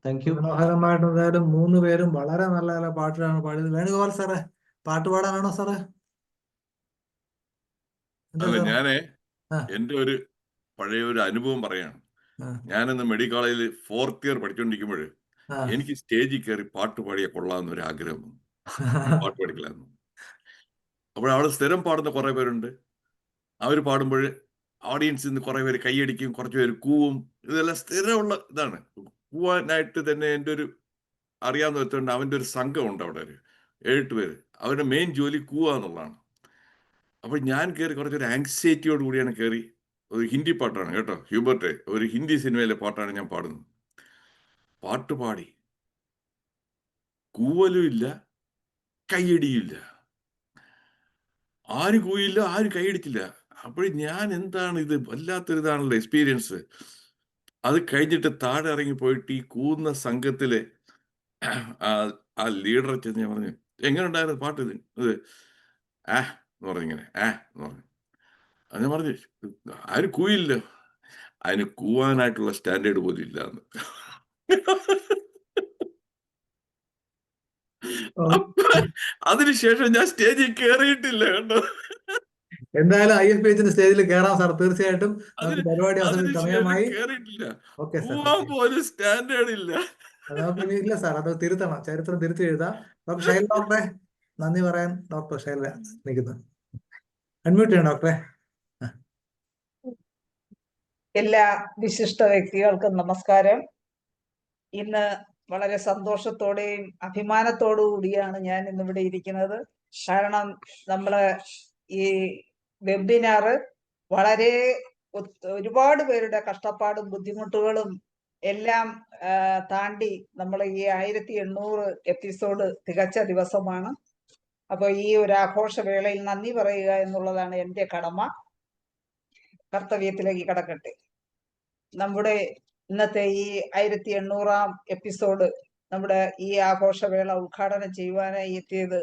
Thank you. മനോഹരമായിട്ട് എന്തായാലും 3 പേരും വളരെ നല്ല നല്ല പാട്ടുകളാണ് പാടിയത്. വേണുഗോപാൽ സാറേ, പാട്ട് പാടാനാണോ സാറേ? എന്താ അല്ല, സാറേ? ഞാനേ ആ എൻ്റെ ഒരു പഴയ ഒരു അനുഭവം പറയാണ്. ആ ഞാനിന്ന് മെഡിക്കൽ കോളേജിൽ 4th ഇയർ പഠിച്ചുകൊണ്ടിരിക്കുമ്പോൾ ആ എനിക്ക് സ്റ്റേജിൽ കയറി പാട്ട് പാടിയ കൊള്ളാമെന്നൊരു ആഗ്രഹം വന്നു. ഈ പാട്ട് പഠിക്കലായിരുന്നു. അപ്പോൾ അവിടെ സ്ഥിരം പാടുന്ന കുറേ പേരുണ്ട്. അവർ പാടുമ്പോൾ ഓഡിയൻസിൽ നിന്ന് കുറേ പേര് കൈയടിക്കും, കുറച്ച് പേര് കൂവും. ഇതെല്ലാം സ്ഥിരമുള്ള ഇതാണ്. കൂവാനായിട്ട് തന്നെ എൻ്റെ ഒരു അറിയാവുന്ന വ്യക്തിയുണ്ട്. അവൻ്റെ ഒരു സംഘമുണ്ട് അവിടെ, ഒരു 7 പേര്. അവരുടെ മെയിൻ ജോലി കൂവുക എന്നുള്ളതാണ്. അപ്പോൾ ഞാൻ കയറി കുറച്ചൊരു ആങ്സൈറ്റിയോട് കൂടിയാണ് കയറി. ഒരു ഹിന്ദി പാട്ടാണ് കേട്ടോ, ഹ്യൂബർട്ട്, ഒരു ഹിന്ദി സിനിമയിലെ പാട്ടാണ് ഞാൻ പാടുന്നത്. പാട്ട് പാടി, കൂവലും ഇല്ല, കൈയടിയില്ല. ആരും കൂയില്ല, ആരും കൈയടിച്ചില്ല. അപ്പോൾ ഞാൻ എന്താണ് ഇത്, വല്ലാത്തൊരിതാണല്ലോ എക്സ്പീരിയൻസ്. അത് കഴിഞ്ഞിട്ട് താഴെ ഇറങ്ങി പോയിട്ട് ഈ കൂവുന്ന സംഘത്തിലെ ആ ലീഡറെ ചെന്ന് ഞാൻ പറഞ്ഞു, എങ്ങനെ ഉണ്ടായിരുന്നു പാട്ട്? ഇത് എന്ന് പറഞ്ഞു, ഇങ്ങനെ എന്ന് പറഞ്ഞു. അത് ഞാൻ പറഞ്ഞു, ആരും കൂയില്ല. അതിന് കൂവാനായിട്ടുള്ള സ്റ്റാൻഡേർഡ് പോലും ഇല്ല എന്ന്. അതിനുശേഷം ഞാൻ സ്റ്റേജിൽ കയറിയിട്ടില്ല കേട്ടോ. എന്തായാലും IFPH സ്റ്റേജിൽ കയറാം സാർ, തീർച്ചയായിട്ടും. നമുക്ക് പരിപാടി അവസാനിച്ച സമയമായി. കയറിയിട്ടില്ല. Okay sir. കൂവാൻ പോലും സ്റ്റാൻഡേർഡ് ഇല്ല. നമുക്ക് ഇനി ഇല്ല സാർ, അത് തിരുത്തണം, ചരിത്രം തിരുത്തി എഴുതാം. ഡോക്ടർ ഷൈല ഡോക്ടറെ, നന്ദി പറയാൻ ഡോക്ടർ ഷൈല നിൽക്കുന്നു. അൺമ്യൂട്ട് ചെയ്യണം ഡോക്ടറെ. എല്ലാ വിശിഷ്ട വ്യക്തികൾക്കും നമസ്കാരം. ഇന്ന് വളരെ സന്തോഷത്തോടെയും അഭിമാനത്തോടു കൂടിയാണ് ഞാൻ ഇന്നിവിടെ ഇരിക്കുന്നത്. കാരണം നമ്മള് ഈ വെബിനാറ് വളരെ ഒരുപാട് പേരുടെ കഷ്ടപ്പാടും ബുദ്ധിമുട്ടുകളും എല്ലാം താണ്ടി നമ്മൾ ഈ 1800 എപ്പിസോഡ് തികച്ച ദിവസമാണ്. അപ്പൊ ഈ ഒരു ആഘോഷവേളയിൽ നന്ദി പറയുക എന്നുള്ളതാണ് എൻ്റെ കടമ. കർത്തവ്യത്തിലേക്ക് കടക്കട്ടെ. നമ്മുടെ ഇന്നത്തെ ഈ 1800 എപ്പിസോഡ് നമ്മുടെ ഈ ആഘോഷവേള ഉദ്ഘാടനം ചെയ്യുവാനായി എത്തിയത്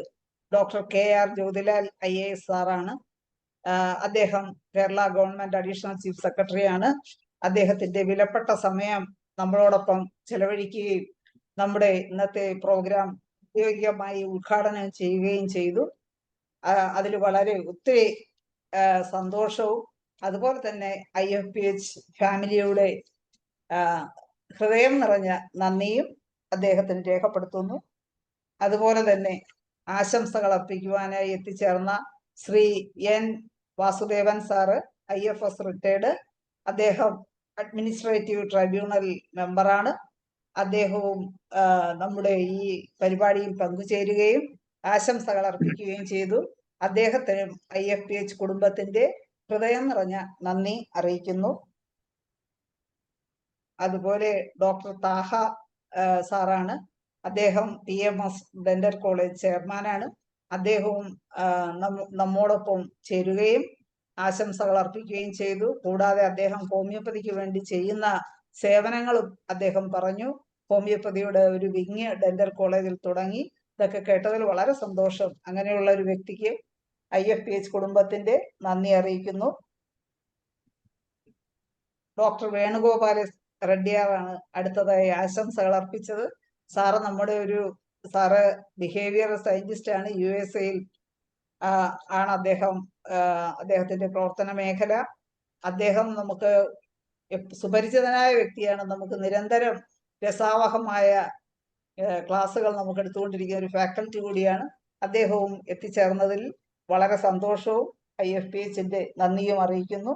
ഡോക്ടർ KR ജ്യോതിലാൽ IAS സാറാണ്. അദ്ദേഹം കേരള ഗവൺമെന്റ് അഡീഷണൽ ചീഫ് സെക്രട്ടറിയാണ്. അദ്ദേഹത്തിന്റെ വിലപ്പെട്ട സമയം നമ്മളോടൊപ്പം ചെലവഴിക്കുകയും നമ്മുടെ ഇന്നത്തെ പ്രോഗ്രാം ഔദ്യോഗികമായി ഉദ്ഘാടനം ചെയ്യുകയും ചെയ്തു. അതിൽ വളരെ ഒത്തിരി സന്തോഷവും അതുപോലെ തന്നെ IFPH ഫാമിലിയുടെ ഹൃദയം നിറഞ്ഞ നന്ദിയും അദ്ദേഹത്തിന് രേഖപ്പെടുത്തുന്നു. അതുപോലെ തന്നെ ആശംസകൾ അർപ്പിക്കുവാനായി എത്തിച്ചേർന്ന Shri N Vasudevan sir, IFS retired. അദ്ദേഹം അഡ്മിനിസ്ട്രേറ്റീവ് ട്രൈബ്യൂണൽ മെമ്പറാണ്. അദ്ദേഹവും നമ്മുടെ ഈ പരിപാടിയിൽ പങ്കുചേരുകയും ആശംസകൾ അർപ്പിക്കുകയും ചെയ്തു. അദ്ദേഹത്തിനും IFPH കുടുംബത്തിന്റെ ഹൃദയം നിറഞ്ഞ നന്ദി അറിയിക്കുന്നു. അതുപോലെ ഡോക്ടർ താഹ സാറാണ്. അദ്ദേഹം PMS ഡെന്റൽ കോളേജ് ചെയർമാനാണ്. അദ്ദേഹവും നമ്മോടൊപ്പം ചേരുകയും ആശംസകൾ അർപ്പിക്കുകയും ചെയ്തു. കൂടാതെ അദ്ദേഹം ഹോമിയോപ്പതിക്ക് വേണ്ടി ചെയ്യുന്ന സേവനങ്ങളും അദ്ദേഹം പറഞ്ഞു. ഹോമിയോപ്പതിയുടെ ഒരു വിങ് ഡെന്റൽ കോളേജിൽ തുടങ്ങി. ഇതൊക്കെ കേട്ടതിൽ വളരെ സന്തോഷം. അങ്ങനെയുള്ള ഒരു വ്യക്തിക്ക് IFPH കുടുംബത്തിന്റെ നന്ദി അറിയിക്കുന്നു. ഡോക്ടർ വേണുഗോപാല റെഡ്ഡിയാറാണ് അടുത്തതായി ആശംസകൾ അർപ്പിച്ചത്. സാറ് നമ്മുടെ സാറ് ബിഹേവിയർ സയന്റിസ്റ്റ് ആണ്. USA ആണ് അദ്ദേഹത്തിന്റെ പ്രവർത്തന മേഖല. അദ്ദേഹം നമുക്ക് സുപരിചിതനായ വ്യക്തിയാണ്. നമുക്ക് നിരന്തരം രസാവഹമായ ക്ലാസ്സുകൾ നമുക്ക് എടുത്തുകൊണ്ടിരിക്കുന്ന ഒരു ഫാക്കൽറ്റി കൂടിയാണ്. അദ്ദേഹവും എത്തിച്ചേർന്നതിൽ വളരെ സന്തോഷവും IFPHന്റെ നന്ദിയും അറിയിക്കുന്നു.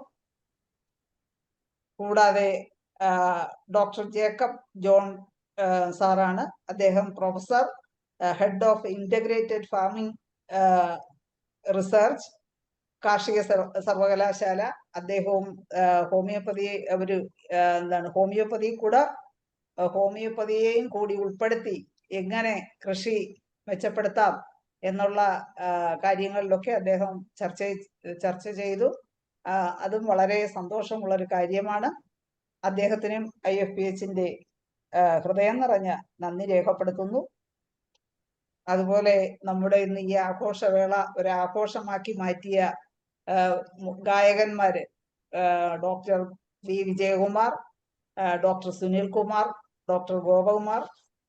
കൂടാതെ ഡോക്ടർ ജേക്കബ് ജോൺ സാറാണ്. അദ്ദേഹം professor, head of integrated farming research, കാർഷിക സർവകലാശാല. അദ്ദേഹവും ഹോമിയോപ്പതിയെയും കൂടി ഉൾപ്പെടുത്തി എങ്ങനെ കൃഷി മെച്ചപ്പെടുത്താം എന്നുള്ള കാര്യങ്ങളിലൊക്കെ അദ്ദേഹം ചർച്ച ചെയ്തു. അതും വളരെ സന്തോഷമുള്ള ഒരു കാര്യമാണ്. അദ്ദേഹത്തിനും IFPHന്റെ ഹൃദയം നിറഞ്ഞ നന്ദി രേഖപ്പെടുത്തുന്നു. അതുപോലെ നമ്മുടെ ഇന്ന് ഈ ആഘോഷവേള ഒരു ആഘോഷമാക്കി മാറ്റിയ ഗായകന്മാര് doctor V Vijayakumar, doctor Sunil Kumar, doctor Gopakumar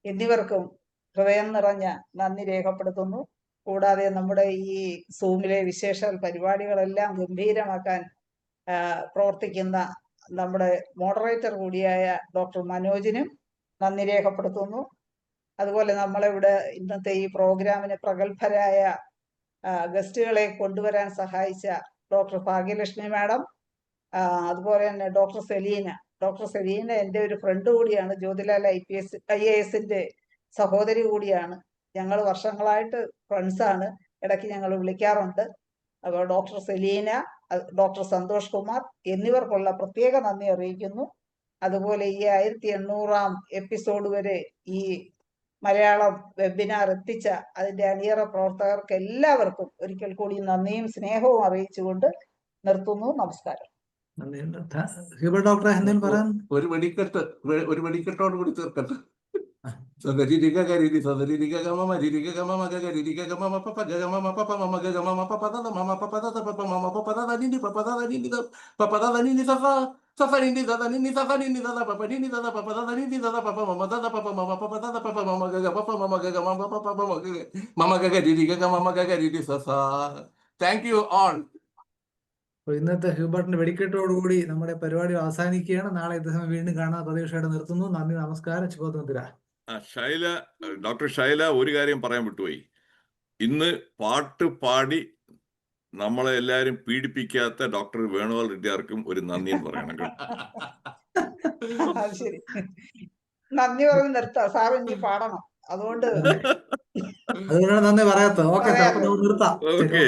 എന്നിവർക്കും ഹൃദയം നിറഞ്ഞ നന്ദി രേഖപ്പെടുത്തുന്നു. കൂടാതെ നമ്മുടെ ഈ സൂമിലെ വിശേഷ പരിപാടികളെല്ലാം ഗംഭീരമാക്കാൻ പ്രവർത്തിക്കുന്ന നമ്മുടെ മോഡറേറ്റർ കൂടിയായ ഡോക്ടർ മനോജിനും നന്ദി രേഖപ്പെടുത്തുന്നു. അതുപോലെ നമ്മളിവിടെ ഇന്നത്തെ ഈ പ്രോഗ്രാമിന് പ്രഗത്ഭരായ ഗസ്റ്റുകളെ കൊണ്ടുവരാൻ സഹായിച്ച ഡോക്ടർ ഭാഗ്യലക്ഷ്മി മാഡം, അതുപോലെ തന്നെ ഡോക്ടർ സെലീന എൻ്റെ ഒരു ഫ്രണ്ട് കൂടിയാണ്. ജ്യോതിലാൽ IASന്റെ സഹോദരി കൂടിയാണ്. ഞങ്ങൾ വർഷങ്ങളായിട്ട് ഫ്രണ്ട്സാണ്. ഇടയ്ക്ക് ഞങ്ങൾ വിളിക്കാറുണ്ട്. അപ്പോൾ ഡോക്ടർ സെലീന, ഡോക്ടർ സന്തോഷ് കുമാർ എന്നിവർക്കുള്ള പ്രത്യേക നന്ദി അറിയിക്കുന്നു. അതുപോലെ ഈ 1800 എപ്പിസോഡ് വരെ ഈ മലയാളം വെബിനാർ എത്തിച്ച അതിന്റെ അണിയറ പ്രവർത്തകർക്ക് എല്ലാവർക്കും ഒരിക്കൽ കൂടി നന്ദിയും സ്നേഹവും അറിയിച്ചുകൊണ്ട് നിർത്തുന്നു. നമസ്കാരം. ഡോക്ടറെ എന്തെങ്കിലും പറയാൻ? ഒരു വെടിക്കെട്ടോട് കൂടി തീർക്കട്ടെ. സദരിരിക കരിരി സദരിരിക ഗമ മരിരിക ഗമ മഗ കരിരിക ഗമ മപ പഗ ഗമ മപ പമ മഗ ഗമ മപ പദ മമ പപ ദ പപ മമ പപ ദ നിനി പപ ദ നിനി ദ പപ ദ നിനി സഫ സഫ നിനി ദ നിനി സഫ നിനി ദ പപ നിനി ദ പപ ദ നിനി ദ പപ മമ ദ പപ മമ പപ ദ പപ മമ ഗ പപ മമ ഗ ഗമ പപ പപ മമ ഗ കരിരിക ഗമ മഗ കരിരി സഫ. Thank you all. ഇന്നത്തെ ഹ്യൂബർട്ടിന്റെ വെടിക്കെട്ടോടുകൂടി നമ്മുടെ പരിപാടി അവസാനിക്കുകയാണ്. നാളെ ഇദ്ദേഹം വീണ്ടും കാണാൻ പ്രതീക്ഷയോടെ നിർത്തുന്നു. നന്ദി, നമസ്കാരം. ശുഭോദര. ഡോക്ടർ ഷൈല ഒരു കാര്യം പറയാൻ വിട്ടുപോയി. ഇന്ന് പാട്ട് പാടി നമ്മളെ എല്ലാരും പീഡിപ്പിക്കാത്ത ഡോക്ടർ വേണുഗോപാൽ റെഡ്ഡിയാർക്കും ഒരു നന്ദിയും പറയണം. അത് ശരി, നന്ദി പറഞ്ഞ് നിർത്താം. സാർ ഇനി പാടണം, അതുകൊണ്ട് നന്ദി പറയാത്ത. ഓക്കെ, നിർത്താം. ഓക്കെ.